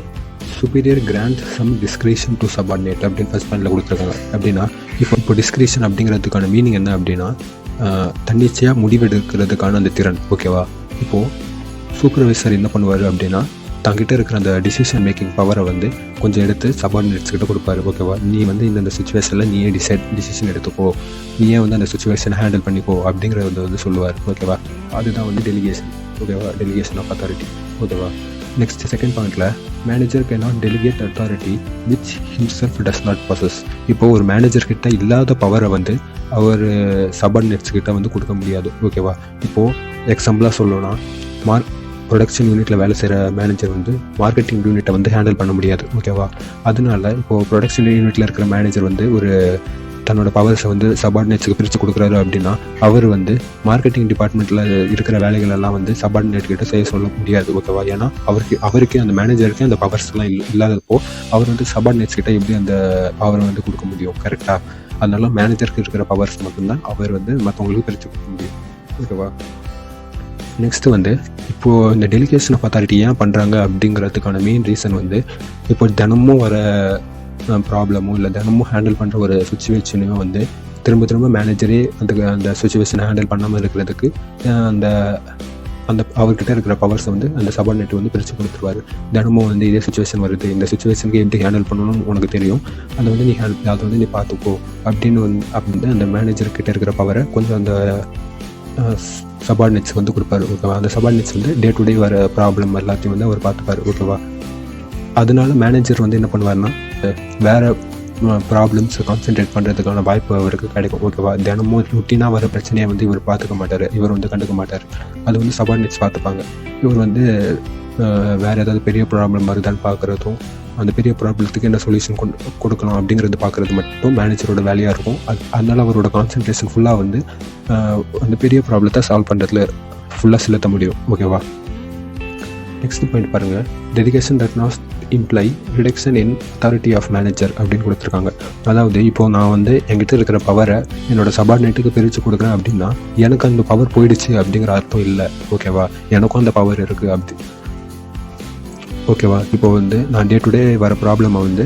superior grant some discretion to subordinate அப்படின்னு ஃபஸ்ட் பாயிண்டில் கொடுத்துருக்காங்க. அப்படின்னா இப்போ டிஸ்கிரிஷன் அப்படிங்கிறதுக்கான மீனிங் என்ன அப்படின்னா தன்னிச்சையாக முடிவெடுக்கிறதுக்கான அந்த திறன். ஓகேவா? இப்போது சூப்பர்வைசர் என்ன பண்ணுவார் அப்படின்னா தங்கிட்ட இருக்கிற அந்த டிசிஷன் மேக்கிங் பவரை வந்து கொஞ்சம் எடுத்து சபார்டினேட்ஸ் கிட்ட கொடுப்பாரு. ஓகேவா? நீ வந்து இந்த சுச்சுவேஷனில் நீயே டிசிஷன் எடுத்துக்கோ, நீயே வந்து அந்த சுச்சுவேஷனை ஹேண்டில் பண்ணிக்கோ அப்படிங்கிறத வந்து சொல்லுவார். ஓகேவா? அதுதான் வந்து டெலிகேஷன். ஓகேவா? Delegation of authority. ஓகேவா? நெக்ஸ்ட் செகண்ட் பாயிண்ட்ல manager cannot delegate authority which himself does not possess. இப்போது ஒரு மேனேஜர் கிட்ட இல்லாத பவரை வந்து அவர் சபார்டினேட்ஸ் கிட்ட வந்து கொடுக்க முடியாது. ஓகேவா? இப்போது எக்ஸாம்பிளாக சொல்லணும்னா ப்ரொடக்ஷன் யூனிட்டில் வேலை செய்கிற மேனேஜர் வந்து மார்க்கெட்டிங் யூனிட்டை வந்து ஹேண்டில் பண்ண முடியாது. ஓகேவா? அதனால இப்போது ப்ரொடக்ஷன் யூனிட்டில் இருக்கிற மேனேஜர் வந்து ஒரு தன்னோட பவர்ஸை வந்து சபார்டினேட்ஸுக்கு பிரித்து கொடுக்குறாரு அப்படின்னா அவர் வந்து மார்க்கெட்டிங் டிபார்ட்மெண்ட்டில் இருக்கிற வேலைகள் எல்லாம் வந்து சபார்டினேட் கிட்ட செய்ய சொல்ல முடியாது. ஓகேவா? ஏன்னா அவருக்கு அந்த மேனேஜருக்கு அந்த பவர்ஸ்லாம் இல்லாதப்போ அவர் வந்து சபார்டினேட்ஸ் கிட்ட எப்படி அந்த பவரை வந்து கொடுக்க முடியும்? கரெக்டாக? அதனால மேனேஜருக்கு இருக்கிற பவர்ஸ் மட்டும்தான் அவர் வந்து மற்றவங்களுக்கு பிரித்து கொடுக்க முடியும். ஓகேவா? நெக்ஸ்ட்டு வந்து இப்போது இந்த டெலிகேஷன் ஆஃப் அத்தாரிட்டி ஏன் பண்ணுறாங்க அப்படிங்கிறதுக்கான மெயின் ரீசன் வந்து இப்போ தினமும் வர ப்ராப்ளமோ இல்லை தினமும் ஹேண்டில் பண்ணுற ஒரு சுச்சுவேஷனையும் வந்து திரும்ப மேனேஜரே அந்த சுச்சுவேஷனை ஹேண்டில் பண்ணாமல் இருக்கிறதுக்கு அந்த அவர்கிட்ட இருக்கிற பவர்ஸை வந்து அந்த சபார்டினேட் வந்து பிரித்து கொடுத்துருவார். தினமும் வந்து இதே சுச்சுவேஷன் வருது, இந்த சுச்சுவேஷனுக்கு எப்படி ஹேண்டில் பண்ணணும்னு உனக்கு தெரியும், அதை வந்து அதை வந்து நீ பார்த்துக்கோ அப்படின்னு அந்த மேனேஜர்கிட்ட இருக்கிற பவரை கொஞ்சம் அந்த சபார்டினேட்ஸ் வந்து கொடுப்பாரு. ஓகேவா? அந்த சபார்டினேட்ஸ் வந்து டே டு டே வர ப்ராப்ளம் எல்லாத்தையும் வந்து அவர் பார்த்துப்பார். ஓகேவா? அதனால மேனேஜர் வந்து என்ன பண்ணுவார்னா வேறு ப்ராப்ளம்ஸை கான்சென்ட்ரேட் பண்ணுறதுக்கான வாய்ப்பு அவருக்கு கிடைக்கும். ஓகேவா? தினமும் ருட்டீனாக வர பிரச்சனையை வந்து இவர் பார்த்துக்க மாட்டார், இவர் வந்து கண்டுக்க மாட்டார். அது வந்து சபார்டினேட்ஸ் பார்த்துப்பாங்க. இவர் வந்து வேறு ஏதாவது பெரிய ப்ராப்ளம் வருதான்னு பார்க்குறதும் அந்த பெரிய ப்ராப்ளத்துக்கு என்ன சொல்யூஷன் கொடுக்கலாம் அப்படிங்கிறது பார்க்குறது மட்டும் மேனேஜரோட வேலையாக இருக்கும். அதனால் அவரோட கான்சன்ட்ரேஷன் ஃபுல்லாக வந்து அந்த பெரிய ப்ராப்ளத்தை சால்வ் பண்ணுறதுல ஃபுல்லாக செலுத்த முடியும். ஓகேவா? நெக்ஸ்ட் பாயிண்ட் பாருங்கள், delegation that not imply reduction in authority of manager அப்படின்னு கொடுத்துருக்காங்க. அதாவது இப்போது நான் வந்து என்கிட்ட இருக்கிற பவரை என்னோட சபார்டினேட்டுக்கு பிரித்து கொடுக்குறேன் அப்படின்னா எனக்கு அந்த பவர் போயிடுச்சு அப்படிங்கிற அர்த்தம் இல்லை. ஓகேவா, எனக்கும் அந்த பவர் இருக்குது அப்படி. ஓகேவா, இப்போ வந்து நான் டே டு டே வர ப்ராப்ளமை வந்து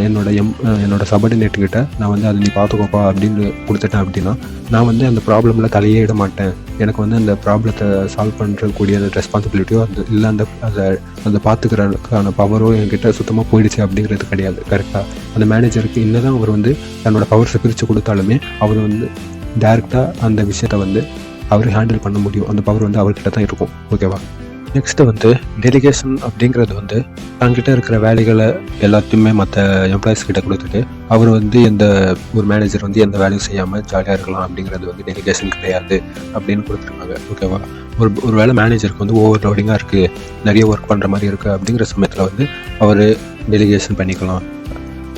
என்னோட சபார்டினேட்டுக்கிட்ட நான் வந்து அதை நீ பார்த்துக்கோப்பா அப்படின்னு கொடுத்துட்டேன் அப்படின்னா நான் வந்து அந்த ப்ராப்ளமில் தலையே இட மாட்டேன். எனக்கு வந்து அந்த ப்ராப்ளத்தை சால்வ் பண்ணுறக்கூடிய அந்த ரெஸ்பான்சிபிலிட்டியோ இல்லை அதை பார்த்துக்கிறதுக்கான பவரோ என்கிட்ட சுத்தமாக போயிடுச்சு அப்படிங்கிறது கிடையாது. கரெக்டாக அந்த மேனேஜருக்கு என்னதான் அவர் வந்து தன்னோட பவர்ஸை பிரித்து கொடுத்தாலுமே அவர் வந்து டைரெக்டாக அந்த விஷயத்தை வந்து அவர் ஹேண்டில் பண்ண முடியும். அந்த பவர் வந்து அவர்கிட்ட தான் இருக்கும். ஓகேவா, நெக்ஸ்ட்டு வந்து டெலிகேஷன் அப்படிங்கிறது வந்து தங்கிட்ட இருக்கிற வேலைகளை எல்லாத்தையுமே மற்ற எம்ப்ளாயிஸ் கிட்ட கொடுத்துட்டு அவர் வந்து ஒரு மேனேஜர் வந்து எந்த வேலையும் செய்யாமல் ஜாலியாக இருக்கலாம் அப்படிங்கிறது வந்து டெலிகேஷன் கிடையாது அப்படின்னு கொடுத்துருக்காங்க. ஓகேவா, ஒரு வேளை மேனேஜருக்கு வந்து ஓவர் லோடிங்காக இருக்குது, நிறைய ஒர்க் பண்ணுற மாதிரி இருக்குது அப்படிங்கிற சமயத்தில் வந்து அவர் டெலிகேஷன் பண்ணிக்கலாம்.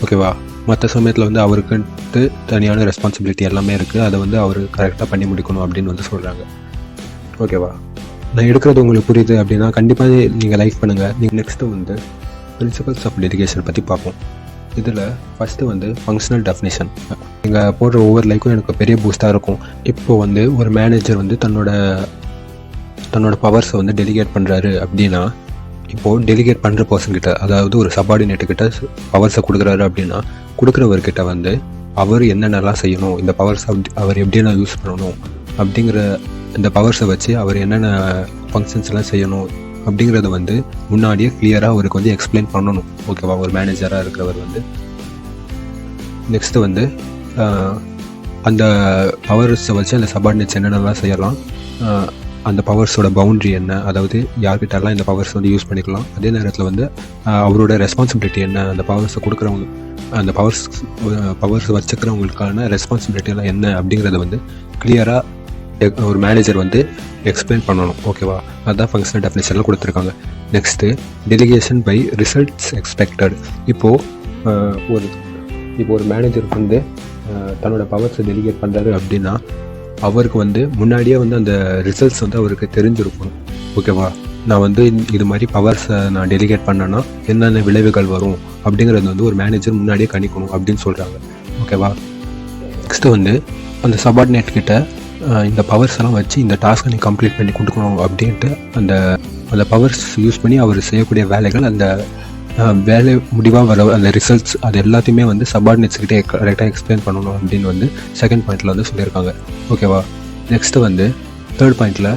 ஓகேவா, மற்ற சமயத்தில் வந்து அவருக்குன்ட்டு தனியான ரெஸ்பான்சிபிலிட்டி எல்லாமே இருக்குது, அதை வந்து அவர் கரெக்டாக பண்ணி முடிக்கணும் அப்படின்னு வந்து சொல்கிறாங்க. ஓகேவா, நான் எடுக்கிறது உங்களுக்கு புரியுது அப்படின்னா கண்டிப்பாக நீங்கள் லைக் பண்ணுங்கள். நீங்கள் நெக்ஸ்ட்டு வந்து பிரின்சிபல்ஸ் ஆஃப் டெலிகேஷன் பற்றி பார்ப்போம். இதில் ஃபஸ்ட்டு வந்து ஃபங்க்ஷனல் டெஃபினிஷன். நீங்கள் போடுற ஒவ்வொரு லைக்கும் எனக்கு பெரிய பூஸ்ட்டாக இருக்கும். இப்போது வந்து ஒரு மேனேஜர் வந்து தன்னோட பவர்ஸை வந்து டெலிகேட் பண்ணுறாரு அப்படின்னா, இப்போது டெலிகேட் பண்ணுற பர்சன்கிட்ட, அதாவது ஒரு சபார்டினேட்டுக்கிட்ட பவர்ஸை கொடுக்குறாரு அப்படின்னா கொடுக்குறவர்கிட்ட வந்து அவர் என்னென்னலாம் செய்யணும், இந்த பவர்ஸை அவர் எப்படியெல்லாம் யூஸ் பண்ணணும் அப்படிங்கிற இந்த பவர்ஸை வச்சு அவர் என்னென்ன ஃபங்க்ஷன்ஸ்லாம் செய்யணும் அப்படிங்கிறத வந்து முன்னாடியே கிளியராக அவருக்கு வந்து எக்ஸ்பிளைன் பண்ணணும். ஓகேவா, ஒரு மேனேஜராக இருக்கிறவர் வந்து. நெக்ஸ்ட்டு வந்து அந்த பவர்ஸை வச்சு அந்த சபார்டினேட்ஸ் என்னென்னலாம் செய்யலாம், அந்த பவர்ஸோட பவுண்ட்ரி என்ன, அதாவது யார்கிட்டலாம் இந்த பவர்ஸ் வந்து யூஸ் பண்ணிக்கலாம், அதே நேரத்தில் வந்து அவரோட ரெஸ்பான்சிபிலிட்டி என்ன, அந்த பவர்ஸை கொடுக்குறவங்க அந்த பவர்ஸ் வச்சுக்கிறவங்களுக்கான ரெஸ்பான்சிபிலிட்டியெல்லாம் என்ன அப்படிங்கிறத வந்து கிளியராக ஒரு மேனேஜர் வந்து எக்ஸ்பிளைன் பண்ணணும். ஓகேவா, அதுதான் ஃபங்க்ஷனல் டெஃபினிஷனில் கொடுத்துருக்காங்க. Next delegation by results expected. இப்போது ஒரு மேனேஜர் வந்து தன்னோட பவர்ஸை டெலிகேட் பண்ணுறாரு அப்படின்னா அவருக்கு வந்து முன்னாடியே வந்து அந்த ரிசல்ட்ஸ் வந்து அவருக்கு தெரிஞ்சிருக்கணும். ஓகேவா, நான் வந்து இது மாதிரி பவர்ஸை நான் டெலிகேட் பண்ணேன்னா என்னென்ன விளைவுகள் வரும் அப்படிங்கிறது வந்து ஒரு மேனேஜர் முன்னாடியே கணிக்கணும் அப்படின்னு சொல்கிறாங்க. ஓகேவா, நெக்ஸ்ட்டு வந்து அந்த சபார்டினேட் கிட்ட இந்த பவர்ஸ் எல்லாம் வச்சு இந்த டாஸ்க்கை நீ கம்ப்ளீட் பண்ணி கொடுக்கணும் அப்படின்ட்டு அந்த பவர்ஸ் யூஸ் பண்ணி அவர் செய்யக்கூடிய வேலைகள், அந்த வேலை முடிவாக வர அந்த ரிசல்ட்ஸ், அது எல்லாத்தையுமே வந்து சபார்டினேட்ஸ்கிட்டே கரெக்டாக எக்ஸ்பிளைன் பண்ணணும் அப்படின்னு வந்து செகண்ட் பாயிண்டில் வந்து சொல்லியிருக்காங்க. ஓகேவா, நெக்ஸ்ட்டு வந்து தேர்ட் பாயிண்டில்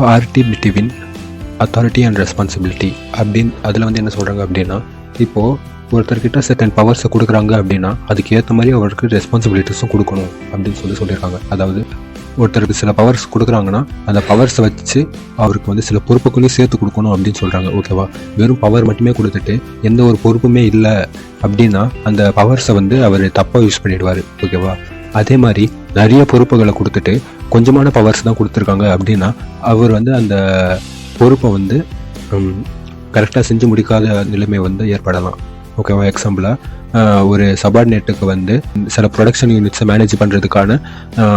party between authority and responsibility அப்படின்னு அதில் வந்து என்ன சொல்கிறாங்க அப்படின்னா, இப்போது ஒருத்தர்கிட்ட செகண்ட் பவர்ஸை கொடுக்குறாங்க அப்படின்னா அதுக்கு ஏற்ற மாதிரி அவருக்கு ரெஸ்பான்சிபிலிட்டிஸும் கொடுக்கணும் அப்படின்னு சொல்லியிருக்காங்க. அதாவது ஒருத்தருக்கு சில பவர்ஸ் கொடுக்குறாங்கன்னா அந்த பவர்ஸை வச்சு அவருக்கு வந்து சில பொறுப்புகளையும் சேர்த்து கொடுக்கணும் அப்படின்னு சொல்கிறாங்க. ஓகேவா, வெறும் பவர் மட்டுமே கொடுத்துட்டு எந்த ஒரு பொறுப்புமே இல்லை அப்படின்னா அந்த பவர்ஸை வந்து அவர் தப்பாக யூஸ் பண்ணிடுவார். ஓகேவா, அதே மாதிரி நிறைய பொறுப்புகளை கொடுத்துட்டு கொஞ்சமான பவர்ஸ் தான் கொடுத்துருக்காங்க அப்படின்னா அவர் வந்து அந்த பொறுப்பை வந்து கரெக்டாக செஞ்சு முடிக்காத நிலைமை வந்து ஏற்படலாம். ஓகேவா, எக்ஸாம்பிளாக ஒரு சபார்டினேட்டுக்கு வந்து சில ப்ரொடக்ஷன் யூனிட்ஸை மேனேஜ் பண்ணுறதுக்கான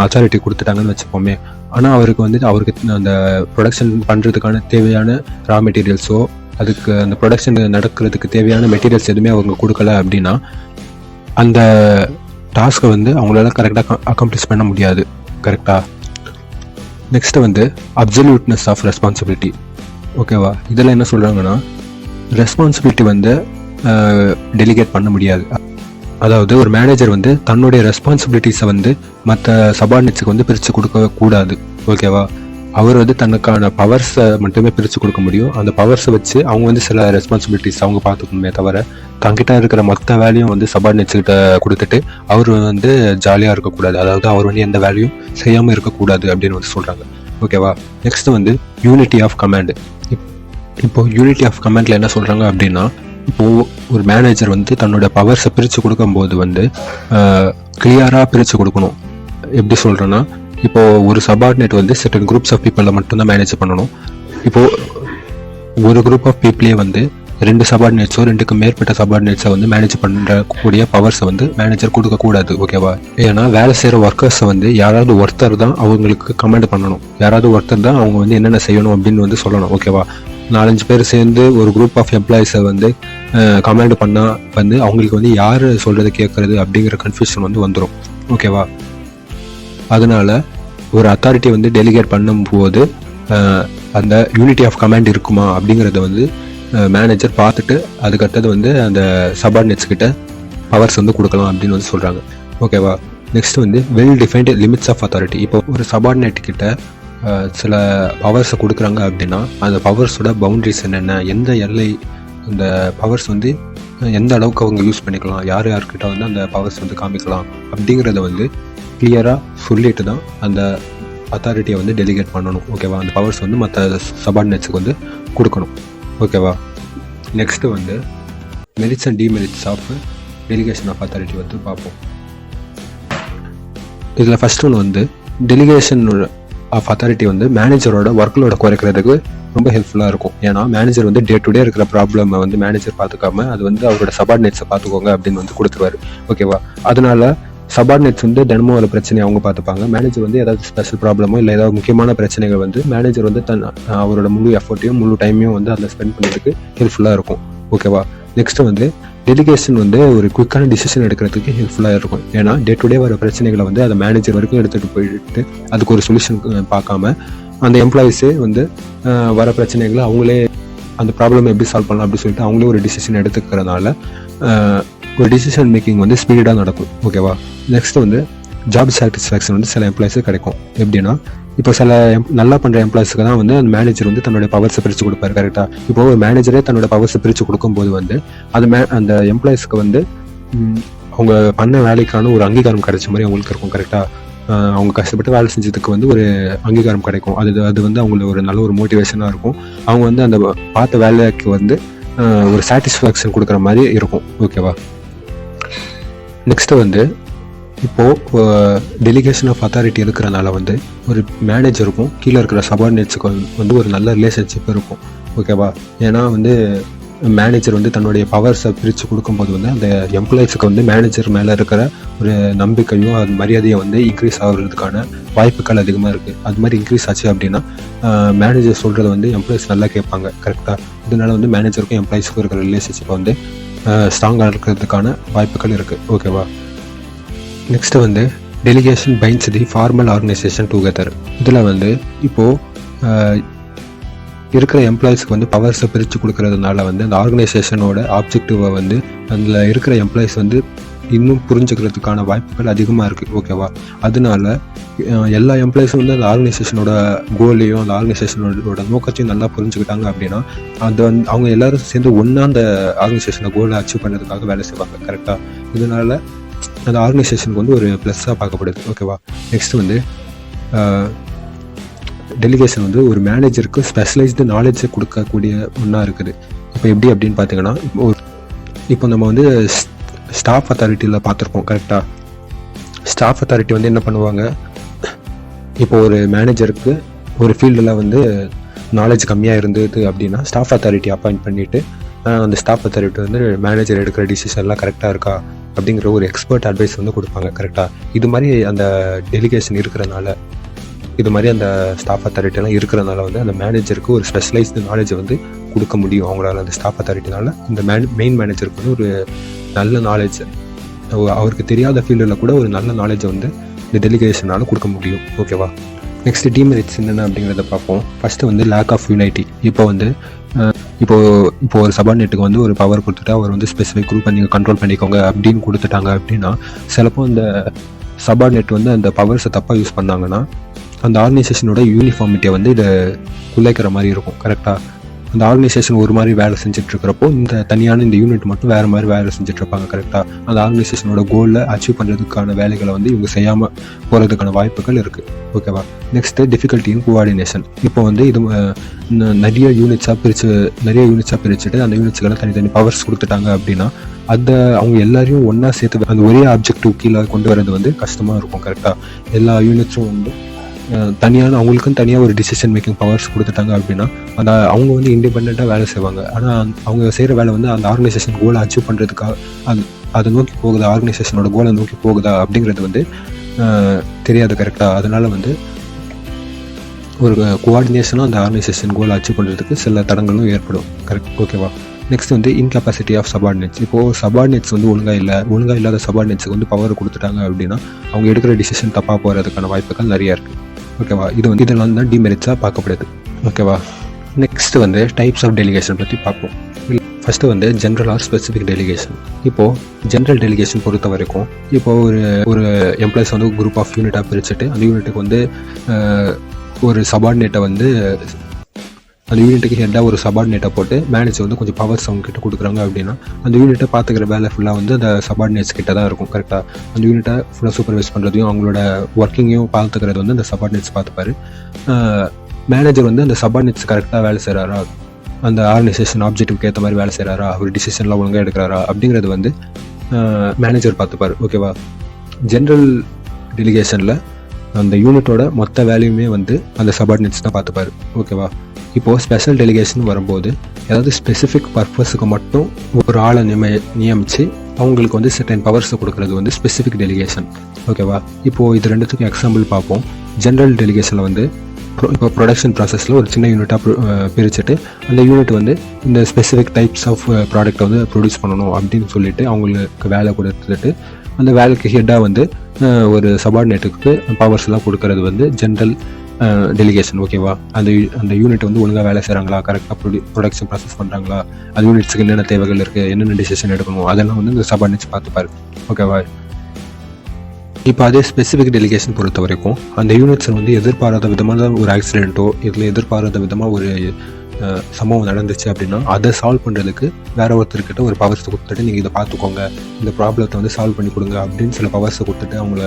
அத்தாரிட்டி கொடுத்துட்டாங்கன்னு வச்சுப்போமே. ஆனால் அவருக்கு அந்த ப்ரொடக்ஷன் பண்ணுறதுக்கான தேவையான ரா மெட்டீரியல்ஸோ அதுக்கு அந்த ப்ரொடக்ஷன் நடக்கிறதுக்கு தேவையான மெட்டீரியல்ஸ் எதுவுமே அவங்க கொடுக்கல அப்படின்னா அந்த டாஸ்க்கை வந்து அவங்களால கரெக்டாக அக்கம்ப்ளிஷ் பண்ண முடியாது. கரெக்டாக. நெக்ஸ்ட்டு வந்து அப்சல்யூட்னஸ் ஆஃப் ரெஸ்பான்சிபிலிட்டி. ஓகேவா, இதில் என்ன சொல்கிறாங்கன்னா ரெஸ்பான்சிபிலிட்டி வந்து டெலிகேட் பண்ண முடியாது. அதாவது ஒரு மேனேஜர் வந்து தன்னுடைய ரெஸ்பான்சிபிலிட்டிஸை வந்து மற்ற சபார்டினேட்ஸுக்கு வந்து பிரித்து கொடுக்க கூடாது. ஓகேவா, அவர் வந்து தனக்கான பவர்ஸை மட்டுமே பிரித்து கொடுக்க முடியும். அந்த பவர்ஸை வச்சு அவங்க வந்து சில ரெஸ்பான்சிபிலிட்டிஸ் அவங்க பார்த்துக்கணுமே தவிர தங்கிட்ட இருக்கிற மொத்த வேலையும் வந்து சபார்டினேட்ஸ்கிட்ட கொடுத்துட்டு அவர் வந்து ஜாலியாக இருக்கக்கூடாது. அதாவது அவர் வந்து எந்த வேலையும் செய்யாமல் இருக்கக்கூடாது அப்படின்னு வந்து சொல்கிறாங்க. ஓகேவா, நெக்ஸ்ட் வந்து யூனிட்டி ஆஃப் கமாண்ட். இப்போது யூனிட்டி ஆஃப் கமாண்டில் என்ன சொல்கிறாங்க அப்படின்னா, இப்போது ஒரு மேனேஜர் வந்து தன்னோட பவர்ஸை பிரித்து கொடுக்கும்போது வந்து கிளியராக பிரித்து கொடுக்கணும். எப்படி சொல்கிறேன்னா, இப்போது ஒரு சபார்டினேட் வந்து செர்டன் குரூப்ஸ் ஆஃப் பீப்புளை மட்டும்தான் மேனேஜ் பண்ணணும். இப்போது ஒரு குரூப் ஆஃப் பீப்புளே வந்து 2 சபார்டினேட்ஸோ 2க்கு மேற்பட்ட சபார்டினேட்ஸை வந்து மேனேஜ் பண்ணக்கூடிய பவர்ஸை வந்து மேனேஜர் கொடுக்கக்கூடாது. ஓகேவா, ஏன்னா வேலை செய்கிற ஒர்க்கர்ஸை வந்து யாராவது ஒருத்தர் தான் அவங்களுக்கு கமாண்ட் பண்ணணும். யாராவது ஒருத்தர் தான் அவங்க வந்து என்னென்ன செய்யணும் அப்படின்னு வந்து சொல்லணும். ஓகேவா, 4-5 பேர் சேர்ந்து ஒரு குரூப் ஆஃப் எம்ப்ளாயிஸை வந்து கமாண்ட் பண்ணால் வந்து அவங்களுக்கு வந்து யார் சொல்கிறது கேட்குறது அப்படிங்கிற கன்ஃபியூஷன் வந்து வந்துடும். ஓகேவா? அதனால் ஒரு அத்தாரிட்டி வந்து டெலிகேட் பண்ணும்போது அந்த யூனிட்டி ஆஃப் கமாண்ட் இருக்குமா அப்படிங்கிறத வந்து மேனேஜர் பார்த்துட்டு அதுக்கடுத்தது வந்து அந்த சபார்டினேட்ஸ் கிட்ட பவர்ஸ் வந்து கொடுக்கலாம் அப்படின்னு வந்து சொல்கிறாங்க. ஓகேவா? நெக்ஸ்ட் வந்து well defined limits of authority. இப்போ ஒரு சபார்டினேட் கிட்ட சில பவர்ஸை கொடுக்குறாங்க அப்படின்னா அந்த பவர்ஸோட பவுண்ட்ரிஸ் என்னென்ன, எந்த எல்லை, அந்த பவர்ஸ் வந்து எந்த அளவுக்கு அவங்க யூஸ் பண்ணிக்கலாம், யார் யார்கிட்ட வந்து அந்த பவர்ஸ் வந்து காமிக்கலாம் அப்படிங்கிறத வந்து கிளியராக சொல்லிட்டு தான் அந்த அத்தாரிட்டியை வந்து டெலிகேட் பண்ணணும். ஓகேவா? அந்த பவர்ஸ் வந்து மற்ற சபார்டினேட்ஸுக்கு வந்து கொடுக்கணும். ஓகேவா? நெக்ஸ்ட்டு வந்து merits and demerits of delegation of authority வந்து பார்ப்போம். இதில் ஃபர்ஸ்ட் ஒன்று வந்து டெலிகேஷன் ஆஃப் அத்தாரிட்டி வந்து மேனேஜரோட ஒர்க்லோட குறைக்கிறதுக்கு ரொம்ப ஹெல்ப்ஃபுல்லாக இருக்கும். ஏன்னா மேனேஜர் வந்து டே டு டே இருக்கிற ப்ராப்ளமை வந்து மேனேஜர் பார்த்துக்காம அது வந்து அவரோட சபார்டினேட்ஸை பார்த்துக்கோங்க அப்படின்னு வந்து கொடுத்துருவாரு. ஓகேவா? அதனால சபார்டினேட்ஸ் வந்து தினமும் ஒரு பிரச்சனையை அவங்க பார்த்துப்பாங்க. மேனேஜர் வந்து ஏதாவது ஸ்பெஷல் ப்ராப்ளமோ இல்லை ஏதாவது முக்கியமான பிரச்சனைகள் வந்து மேனேஜர் வந்து அவரோட முழு எஃபர்ட்டையும் முழு டைமையும் வந்து அதில் ஸ்பெண்ட் பண்ணுறதுக்கு ஹெல்ப்ஃபுல்லாக இருக்கும். ஓகேவா? நெக்ஸ்ட் வந்து டெலிகேஷன் வந்து ஒரு குயிக்கான டிசிஷன் எடுக்கிறதுக்கு ஹெல்ப்ஃபுல்லாக இருக்கும். ஏன்னா டே டு டே வர பிரச்சனைகளை வந்து அதை மேனேஜர் வரைக்கும் எடுத்துகிட்டு போயிட்டு அதுக்கு ஒரு சொல்யூஷன் பார்க்காம அந்த எம்ப்ளாயிஸே வந்து வர பிரச்சனைகளை அவங்களே அந்த ப்ராப்ளம் எப்படி சால்வ் பண்ணலாம் அப்படின்னு சொல்லிட்டு அவங்களே ஒரு டிசிஷன் எடுத்துக்கிறதுனால ஒரு டிசிஷன் மேக்கிங் வந்து ஸ்பீடாக நடக்கும். ஓகேவா? நெக்ஸ்ட் வந்து ஜாப் சாட்டிஸ்ஃபேக்ஷன் வந்து சில எம்ப்ளாயிஸுக்கு கிடைக்கும். எப்படின்னா இப்போ சில நல்லா பண்ணுற எம்ப்ளாயிஸுக்கு தான் வந்து அந்த மேனேஜர் வந்து தன்னோட பவர்ஸை பிரித்து கொடுப்பாரு. கரெக்டாக? இப்போ ஒரு மேனேஜரே தன்னோட பவர்ஸை பிரித்து கொடுக்கும்போது வந்து அந்த எம்ப்ளாயிஸ்க்கு வந்து அவங்க பண்ண வேலைக்கான ஒரு அங்கீகாரம் கிடைச்ச மாதிரி அவங்களுக்கு இருக்கும். கரெக்டாக? அவங்க கஷ்டப்பட்டு வேலை செஞ்சதுக்கு வந்து ஒரு அங்கீகாரம் கிடைக்கும். அது வந்து அவங்களுக்கு ஒரு நல்ல ஒரு மோட்டிவேஷனாக இருக்கும். அவங்க வந்து அந்த பார்த்த வேலைக்கு வந்து ஒரு சாட்டிஸ்ஃபேக்ஷன் கொடுக்குற மாதிரி இருக்கும். ஓகேவா? நெக்ஸ்ட்டு வந்து இப்போது டெலிகேஷன் ஆஃப் அத்தாரிட்டி இருக்கிறனால வந்து ஒரு மேனேஜருக்கும் கீழே இருக்கிற சபார்டினேட்ஸுக்கு வந்து ஒரு நல்ல ரிலேஷன்ஷிப் இருக்கும். ஓகேவா? ஏன்னா வந்து மேனேஜர் வந்து தன்னுடைய பவர்ஸை பிரித்து கொடுக்கும்போது வந்து அந்த எம்ப்ளாயிஸுக்கு வந்து மேனேஜர் மேலே இருக்கிற ஒரு நம்பிக்கையும் அது மரியாதையை வந்து இன்க்ரீஸ் ஆகிறதுக்கான வாய்ப்புகள் அதிகமாக இருக்குது. அது மாதிரி இன்க்ரீஸ் ஆச்சு அப்படின்னா மேனேஜர் சொல்கிறத வந்து எம்ப்ளாயிஸ் நல்லா கேட்பாங்க. கரெக்டாக? இதனால வந்து மேனேஜருக்கும் எம்ப்ளாயிஸுக்கும் இருக்கிற ரிலேஷன்ஷிப்பை வந்து ஸ்ட்ராங்காக இருக்கிறதுக்கான வாய்ப்புகள் இருக்குது. ஓகேவா? நெக்ஸ்ட்டு வந்து டெலிகேஷன் பைண்ட்ஸ் தி ஃபார்மல் ஆர்கனைசேஷன் டுகெதர். இதில் வந்து இப்போது இருக்கிற எம்ப்ளாயிஸ்க்கு வந்து பவர்ஸை பிரித்து கொடுக்கறதுனால வந்து அந்த ஆர்கனைசேஷனோட ஆப்ஜெக்டிவை வந்து அதில் இருக்கிற எம்ப்ளாயிஸ் வந்து இன்னும் புரிஞ்சுக்கிறதுக்கான வாய்ப்புகள் அதிகமாக இருக்குது. ஓகேவா? அதனால எல்லா எம்ப்ளாயிஸும் வந்து அந்த ஆர்கனைசேஷனோட கோலையும் அந்த ஆர்கனைசேஷனோட நோக்கத்தையும் நல்லா புரிஞ்சுக்கிட்டாங்க அப்படின்னா அது வந்து அவங்க எல்லாரும் சேர்ந்து ஒன்றா அந்த ஆர்கனைசேஷனை கோலை அச்சீவ் பண்ணுறதுக்காக வேலை செய்வாங்க. கரெக்டாக? இதனால அந்த ஆர்கனைசேஷனுக்கு வந்து ஒரு ப்ளஸ்ஸாக பார்க்கப்படுது. ஓகேவா? நெக்ஸ்ட் வந்து டெலிகேஷன் வந்து ஒரு மேனேஜருக்கு ஸ்பெஷலைஸ்டு நாலேஜை கொடுக்கக்கூடிய ஒன்றா இருக்குது. இப்போ எப்படி அப்படின்னு பார்த்தீங்கன்னா இப்போ நம்ம வந்து ஸ்டாஃப் அத்தாரிட்டியில் பார்த்துருப்போம். கரெக்டாக? ஸ்டாஃப் அத்தாரிட்டி வந்து என்ன பண்ணுவாங்க, இப்போ ஒரு மேனேஜருக்கு ஒரு ஃபீல்டில் வந்து நாலேஜ் கம்மியாக இருந்தது அப்படின்னா ஸ்டாஃப் அத்தாரிட்டி அப்பாயிண்ட் பண்ணிவிட்டு அந்த ஸ்டாஃப் அத்தாரிட்டி வந்து மேனேஜர் எடுக்கிற டிசிஷன்லாம் கரெக்டாக இருக்கா அப்படிங்கிற ஒரு எக்ஸ்பர்ட் அட்வைஸ் வந்து கொடுப்பாங்க. கரெக்டாக? இது மாதிரி அந்த டெலிகேஷன் இருக்கிறனால இது மாதிரி அந்த ஸ்டாஃப் அத்தாரிட்டிலாம் இருக்கிறனால வந்து அந்த மேனேஜருக்கு ஒரு ஸ்பெஷலைஸ்டு நாலேஜை வந்து கொடுக்க முடியும் அவங்களால. அந்த ஸ்டாஃப் அத்தாரிட்டினால இந்த மெயின் மேனேஜருக்கு வந்து ஒரு நல்ல நாலேஜ், அவருக்கு தெரியாத ஃபீல்டில் கூட ஒரு நல்ல நாலேஜை வந்து இந்த டெலிகேஷனால் கொடுக்க முடியும். ஓகேவா? நெக்ஸ்ட் டிமெரிட்ஸ் என்னென்ன அப்படிங்கிறத பார்ப்போம். ஃபஸ்ட்டு வந்து லேக் ஆஃப் யூனைட்டி. இப்போ ஒரு சபார்டினேட்டுக்கு வந்து ஒரு பவர் கொடுத்துட்டு அவர் வந்து ஸ்பெசிஃபிக் குரூப்பை நீங்கள் கண்ட்ரோல் பண்ணிக்கோங்க அப்படின்னு கொடுத்துட்டாங்க அப்படின்னா சிலப்போ அந்த சபார்டினேட் வந்து அந்த பவர்ஸை தப்பாக யூஸ் பண்ணாங்கன்னா அந்த ஆர்கனைசேஷனோட யூனிஃபார்மிட்டியை வந்து இதை குலைக்கிற மாதிரி இருக்கும். கரெக்டாக? அந்த ஆர்கனைசேஷன் ஒரு மாதிரி வேலை செஞ்சுட்டு இருக்கிறப்போ இந்த தனியான இந்த யூனிட் மட்டும் வேறு மாதிரி வேலை செஞ்சுட்டு இருப்பாங்க. கரெக்டாக? அந்த ஆர்கனைசேஷனோட கோலில் அச்சீவ் பண்ணுறதுக்கான வேலைகளை வந்து இவங்க செய்யாமல் போகிறதுக்கான வாய்ப்புகள் இருக்குது. ஓகேவா? நெக்ஸ்ட்டு டிஃபிகல்ட்டி இன் கோஆர்டினேஷன். இப்போ வந்து இது நிறைய யூனிட்ஸாக பிரிச்சுட்டு அந்த யூனிட்ஸுக்கெல்லாம் தனித்தனி பவர்ஸ் கொடுத்துட்டாங்க அப்படின்னா அவங்க எல்லாரையும் ஒன்றா சேர்த்து அந்த ஒரே ஆப்ஜெக்டிவ் கீழே கொண்டு வரது வந்து கஷ்டமாக இருக்கும். கரெக்டாக? எல்லா யூனிட்ஸும் வந்து அவங்களுக்குன்னு தனியாக ஒரு டிசிஷன் மேக்கிங் பவர்ஸ் கொடுத்துட்டாங்க அப்படின்னா அவங்க வந்து இண்டிபெண்ட்டாக வேலை செய்வாங்க. ஆனால் அவங்க செய்கிற வேலை வந்து அந்த ஆர்கனைசேஷன் கோலை அச்சீவ் பண்ணுறதுக்காக அதை நோக்கி போகுதா, ஆர்கனைசேஷனோட கோலை நோக்கி போகுதா அப்படிங்கிறது வந்து தெரியாது. கரெக்டாக? அதனால வந்து ஒரு கோஆர்டினேஷனும் அந்த ஆர்கனைசேஷன் கோல் அச்சீவ் பண்ணுறதுக்கு சில தடங்களும் ஏற்படும். கரெக்ட், ஓகேவா? நெக்ஸ்ட் வந்து இன்கெப்பாசிட்டி ஆஃப் சபார்டினேட்ஸ். இப்போது சபார்டினேட்ஸ் வந்து ஒழுங்காக இல்லாத சபார்டினேட்ஸுக்கு வந்து பவர் கொடுத்துட்டாங்க அப்படின்னா அவங்க எடுக்கிற டிசிஷன் தப்பாக போகிறதுக்கான வாய்ப்புகள் நிறையா இருக்குது. ஓகேவா? இதெல்லாம் தான் டிமெரிட்ஸாக பார்க்கப்படுது. ஓகேவா? நெக்ஸ்ட் வந்து டைப்ஸ் ஆஃப் டெலிகேஷன் பற்றி பார்ப்போம். ஃபஸ்ட்டு வந்து ஜென்ரல் ஆர் ஸ்பெசிஃபிக் டெலிகேஷன். இப்போது ஜென்ரல் டெலிகேஷன் பொறுத்த வரைக்கும் இப்போது ஒரு எம்ப்ளாயிஸ் வந்து குரூப் ஆஃப் யூனிட்டாக பிரிச்சுட்டு அந்த யூனிட்டுக்கு வந்து ஒரு சபார்டினேட்டை வந்து அந்த யூனிட்டுக்கு ஹெட்டாக ஒரு சபார்டினேட்டை போட்டு மேனேஜர் வந்து கொஞ்சம் பவர்ஸ் அவங்க கிட்ட கொடுக்குறாங்க அப்படின்னா அந்த யூனிட்டை பார்த்துக்கிற வேலை ஃபுல்லாக வந்து அந்த சபார்டினேட்ஸ் கிட்ட தான் இருக்கும். கரெக்டாக அந்த யூனிட்டை ஃபுல்லாக சூப்பர்வைஸ் பண்ணுறதையும் அவங்களோட ஒர்க்கிங்கையும் பார்த்துக்கிறது வந்து அந்த சபார்டினேட்ஸ் பார்த்துப்பாரு. மேனேஜர் வந்து அந்த சபார்டினேட்ஸ் கரெக்டாக வேலை செய்கிறாரா, அந்த ஆர்கனைசேஷன் ஆப்ஜெக்டிவ்க்கு ஏற்ற மாதிரி வேலை செய்கிறாரா, அவர் டிசிஷன்லாம் ஒழுங்காக எடுக்கிறாரா அப்படிங்கிறது வந்து மேனேஜர் பார்த்துப்பார். ஓகேவா? ஜென்ரல் டெலிகேஷனில் அந்த யூனிட்டோட மொத்த வேல்யூமே வந்து அந்த சபார்டினேட்ஸ் தான் பார்த்துப்பாரு. ஓகேவா? இப்போது ஸ்பெஷல் டெலிகேஷன் வரும்போது ஏதாவது ஸ்பெசிஃபிக் பர்பஸுக்கு மட்டும் ஒரு ஆளை நியமித்து அவங்களுக்கு வந்து சர்டன் பவர்ஸை கொடுக்குறது வந்து ஸ்பெசிஃபிக் டெலிகேஷன். ஓகேவா? இப்போது இது ரெண்டுத்துக்கும் எக்ஸாம்பிள் பார்ப்போம். ஜென்ரல் டெலிகேஷனில் வந்து இப்போ ப்ரொடக்ஷன் ப்ராசஸில் ஒரு சின்ன யூனிட்டாக பிரிச்சுட்டு அந்த யூனிட் வந்து இந்த ஸ்பெசிஃபிக் டைப்ஸ் ஆஃப் ப்ராடக்ட்டை வந்து ப்ரொடியூஸ் பண்ணணும் அப்படின்னு சொல்லிட்டு அவங்களுக்கு வேலை கொடுத்துட்டு அந்த வேலைக்கு ஹெட்டாக வந்து ஒரு சபார்டினேட்டுக்கு பவர்ஸ்லாம் கொடுக்கறது வந்து ஜென்ரல் டெலிகேஷன். ஓகேவா? அந்த யூனிட் வந்து ஒழுங்காக வேலை செய்கிறாங்களா, கரெக்டாக ப்ரொடக்ஷன் ப்ராசஸ் பண்ணுறாங்களா, அந்த யூனிட்ஸுக்கு என்னென்ன தேவைகள் இருக்குது, என்னென்ன டிசிஷன் எடுக்கணும், அதெல்லாம் வந்து இந்த சபார்டினேட்ஸ் பார்த்துப்பாரு. ஓகேவா? இப்போ அதே ஸ்பெசிஃபிக் டெலிகேஷன் பொறுத்த வரைக்கும் அந்த யூனிட்ஸை வந்து எதிர்பாராத விதமாக ஒரு ஆக்சிடென்ட்டோ இதில் எதிர்பாராத விதமாக ஒரு சம்பவம் நடந்துச்சு அப்படின்னா அதை சால்வ் பண்ணுறதுக்கு வேற ஒருத்தர்கிட்ட ஒரு பவர்ஸை கொடுத்துட்டு நீங்கள் இதை பார்த்துக்கோங்க, இந்த ப்ராப்ளத்தை வந்து சால்வ் பண்ணி கொடுங்க அப்படின்னு சில பவர்ஸை கொடுத்துட்டு அவங்கள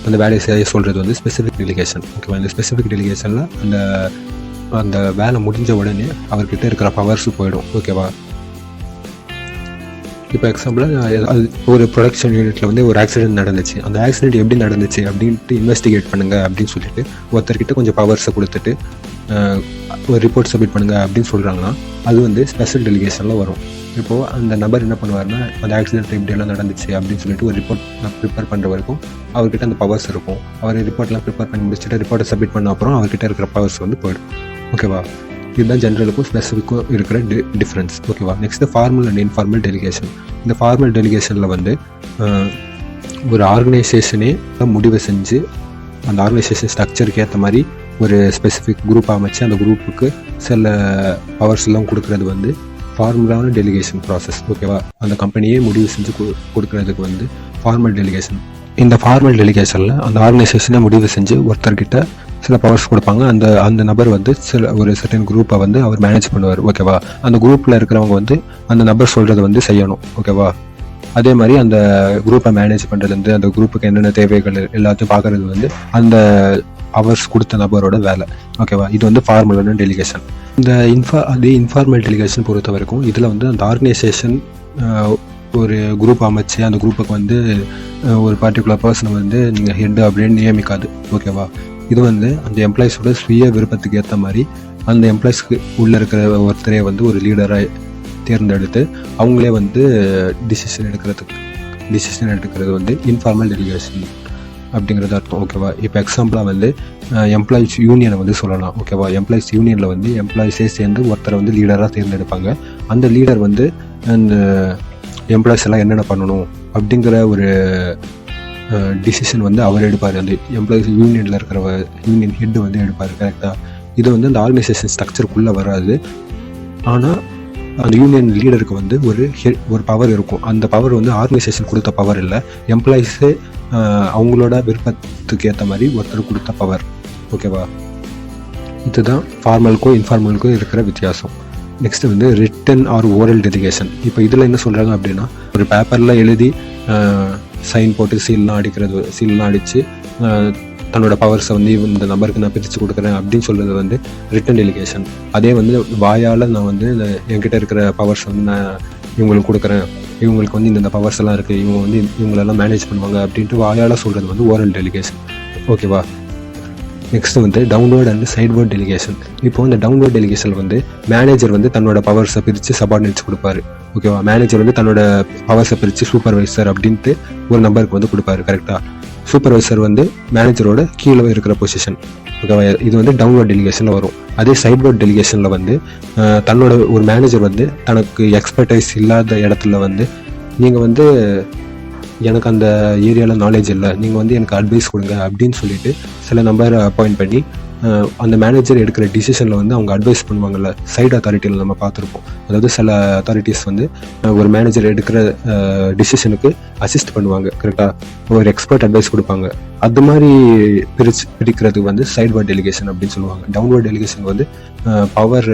அந்த வேலையை செய்ய சொல்கிறது வந்து ஸ்பெசிஃபிக் டெலிகேஷன். ஓகேவா? இந்த ஸ்பெசிஃபிக் டெலிகேஷனில் அந்த வேலை முடிஞ்ச உடனே அவர்கிட்ட இருக்கிற பவர்ஸு போயிடும். ஓகேவா? இப்போ எக்ஸாம்பிளாக ஒரு ப்ரொடக்ஷன் யூனிட்டில் வந்து ஒரு ஆக்சிடென்ட் நடந்துச்சு, அந்த ஆக்சிடென்ட் எப்படி நடந்துச்சு அப்படின்ட்டு இன்வெஸ்டிகேட் பண்ணுங்கள் அப்படின்னு சொல்லிட்டு ஒருத்தர்கிட்ட கொஞ்சம் பவர்ஸை கொடுத்துட்டு ஒரு ரிப்போர்ட் சப்மிட் பண்ணுங்கள் அப்படின்னு சொல்கிறாங்கன்னா அது வந்து ஸ்பெஷல் டெலிகேஷனில் வரும். இப்போது அந்த நபர் என்ன பண்ணுவார்னா அந்த ஆக்சிடென்ட் இப்படியெல்லாம் நடந்துச்சு அப்படின்னு சொல்லிட்டு ஒரு ரிப்போர்ட் ப்ரிப்பேர் பண்ணுற வரைக்கும் அவர்கிட்ட அந்த பவர்ஸ் இருக்கும். அவர் ரிப்போர்ட்லாம் ப்ரிப்பேர் பண்ணி முடிச்சுட்டு ரிப்போர்ட்டை சப்மிட் பண்ண அப்புறம் அவர்கிட்ட இருக்கிற பவர்ஸ் வந்து போயிடும். ஓகேவா? இதுதான் ஜென்ரலுக்கும் ஸ்பெசிஃபிக்கும் இருக்கிற டிஃப்ரென்ஸ். ஓகேவா? Next formal and informal delegation. இந்த ஃபார்மல் டெலிகேஷனில் வந்து ஒரு ஆர்கனைசேஷனே முடிவு செஞ்சு அந்த ஆர்கனைசேஷன் ஸ்ட்ரக்சருக்கு ஏற்ற மாதிரி ஒரு ஸ்பெசிஃபிக் குரூப் அமைச்சு அந்த குரூப்புக்கு சில பவர்ஸ் எல்லாம் கொடுக்கறது வந்து ஃபார்மலான டெலிகேஷன் ப்ராசஸ். ஓகேவா? அந்த கம்பெனியே முடிவு செஞ்சு கொடுக்கறதுக்கு வந்து ஃபார்மல் டெலிகேஷன். இந்த ஃபார்மல் டெலிகேஷனில் அந்த ஆர்கனைசேஷனை முடிவு செஞ்சு ஒருத்தர்கிட்ட சில பவர்ஸ் கொடுப்பாங்க. அந்த நபர் வந்து ஒரு சர்டன் குரூப்பை வந்து அவர் மேனேஜ் பண்ணுவார். ஓகேவா? அந்த குரூப்பில் இருக்கிறவங்க வந்து அந்த நபர் சொல்கிறத வந்து செய்யணும். ஓகேவா? அதே மாதிரி அந்த குரூப்பை மேனேஜ் பண்ணுறதுலேருந்து அந்த குரூப்புக்கு என்னென்ன தேவைகள் எல்லாத்தையும் பார்க்குறது வந்து அந்த பவர்ஸ் கொடுத்த நபரோட வேலை. ஓகேவா? இது வந்து ஃபார்மலான டெலிகேஷன். இந்த இன்ஃபார்மல் டெலிகேஷன் பொறுத்த வரைக்கும் இதில் வந்து அந்த ஆர்கனைசேஷன் ஒரு குரூப் அமைச்சு அந்த குரூப்புக்கு வந்து ஒரு பர்டிகுலர் பர்சனை வந்து நீங்கள் ஹெட் அப்படின்னு நியமிக்காது. ஓகேவா? இது வந்து அந்த எம்ப்ளாயிஸோட சுய விருப்பத்துக்கு ஏற்ற மாதிரி அந்த எம்ப்ளாயிஸ்க்கு உள்ளே இருக்கிற ஒருத்தரே வந்து ஒரு லீடராக தேர்ந்தெடுத்து அவங்களே வந்து டிசிஷன் எடுக்கிறது வந்து இன்ஃபார்மல் டெலிகேஷன் அப்படிங்கிறது அர்த்தம். ஓகேவா? இப்போ எக்ஸாம்பிளாக வந்து எம்ப்ளாயிஸ் யூனியனை வந்து சொல்லலாம். ஓகேவா? எம்ப்ளாயிஸ் யூனியனில் வந்து எம்ப்ளாயிஸே சேர்ந்து ஒருத்தரை வந்து லீடராக தேர்ந்தெடுப்பாங்க. அந்த லீடர் வந்து அந்த எம்ப்ளாயிஸ் எல்லாம் என்னென்ன பண்ணணும் அப்படிங்கிற ஒரு டிசிஷன் வந்து அவர் எடுப்பார். அந்த எம்ப்ளாயிஸ் யூனியனில் இருக்கிற யூனியன் ஹெட் வந்து எடுப்பார். கரெக்டாக? இது வந்து அந்த ஆர்கனைசேஷன் ஸ்ட்ரக்சருக்குள்ளே வராது. ஆனால் அந்த யூனியன் லீடருக்கு வந்து ஒரு பவர் இருக்கும். அந்த பவர் வந்து ஆர்கனைசேஷன் கொடுத்த பவர் இல்லை, எம்ப்ளாயிஸு அவங்களோட விருப்பத்துக்கு ஏற்ற மாதிரி ஒருத்தர் கொடுத்த பவர். ஓகேவா? இதுதான் ஃபார்மலுக்கும் இன்ஃபார்மலுக்கும் இருக்கிற வித்தியாசம். நெக்ஸ்ட்டு வந்து ரிட்டன் ஆர் ஓரல் டெலிகேஷன். இப்போ இதில் என்ன சொல்கிறாங்க அப்படின்னா ஒரு பேப்பரில் எழுதி சைன் போட்டு சீல்லாம் அடித்து தன்னோட பவர்ஸை வந்து இந்த நம்பருக்கு நான் பிரித்து கொடுக்குறேன் அப்படின்னு சொல்கிறது வந்து ரிட்டன் டெலிகேஷன். அதே வந்து வாயால் நான் வந்து என்கிட்ட இருக்கிற பவர்ஸ் வந்து நான் இவங்களுக்கு கொடுக்குறேன், இவங்களுக்கு வந்து இந்த பவர்ஸ் எல்லாம் இருக்குது, இவங்க வந்து இவங்களெல்லாம் மேனேஜ் பண்ணுவாங்க அப்படின்ட்டு வாயால் சொல்கிறது வந்து ஓரல் டெலிகேஷன். ஓகேவா? நெக்ஸ்ட் வந்து டவுன்வர்ட் அண்ட் சைட்வர்ட் டெலிகேஷன். இப்போ இந்த டவுன்வர்ட் டெலிகேஷன் வந்து மேனேஜர் வந்து தன்னோட பவர்ஸை பிரித்து சபார்டினேட்ஸ் கொடுப்பாரு. ஓகேவா? மேனேஜர் வந்து தன்னோட பவர்ஸை பிரித்து சூப்பர்வைசர் அப்படின்ட்டு ஒரு நம்பருக்கு வந்து கொடுப்பாரு. கரெக்டாக? சூப்பர்வைசர் வந்து மேனேஜரோட கீழே இருக்கிற பொசிஷன். ஓகேவா, இது வந்து டவுன்வர்ட் டெலிகேஷனில் வரும். அதே சைட்வர்ட் டெலிகேஷனில் வந்து தன்னோட ஒரு மேனேஜர் வந்து தனக்கு எக்ஸ்பர்டைஸ் இல்லாத இடத்துல வந்து நீங்கள் வந்து எனக்கு அந்த ஏரியாவில் நாலேஜ் இல்லை, நீங்கள் வந்து எனக்கு அட்வைஸ் கொடுங்க அப்படின்னு சொல்லிட்டு சில நம்பரை அப்பாயிண்ட் பண்ணி அந்த மேனேஜர் எடுக்கிற டிசிஷனில் வந்து அவங்க அட்வைஸ் பண்ணுவாங்கள்ல, சைடு அத்தாரிட்டியில் நம்ம பார்த்துருப்போம். அதாவது சில அத்தாரிட்டிஸ் வந்து ஒரு மேனேஜர் எடுக்கிற டிசிஷனுக்கு அசிஸ்ட் பண்ணுவாங்க, கரெக்டாக ஒரு எக்ஸ்பர்ட் அட்வைஸ் கொடுப்பாங்க. அது மாதிரி பிரிக்கிறது வந்து சைட்வர்ட் டெலிகேஷன் அப்படின்னு சொல்லுவாங்க. டவுன்வர்ட் டெலிகேஷன் வந்து பவர்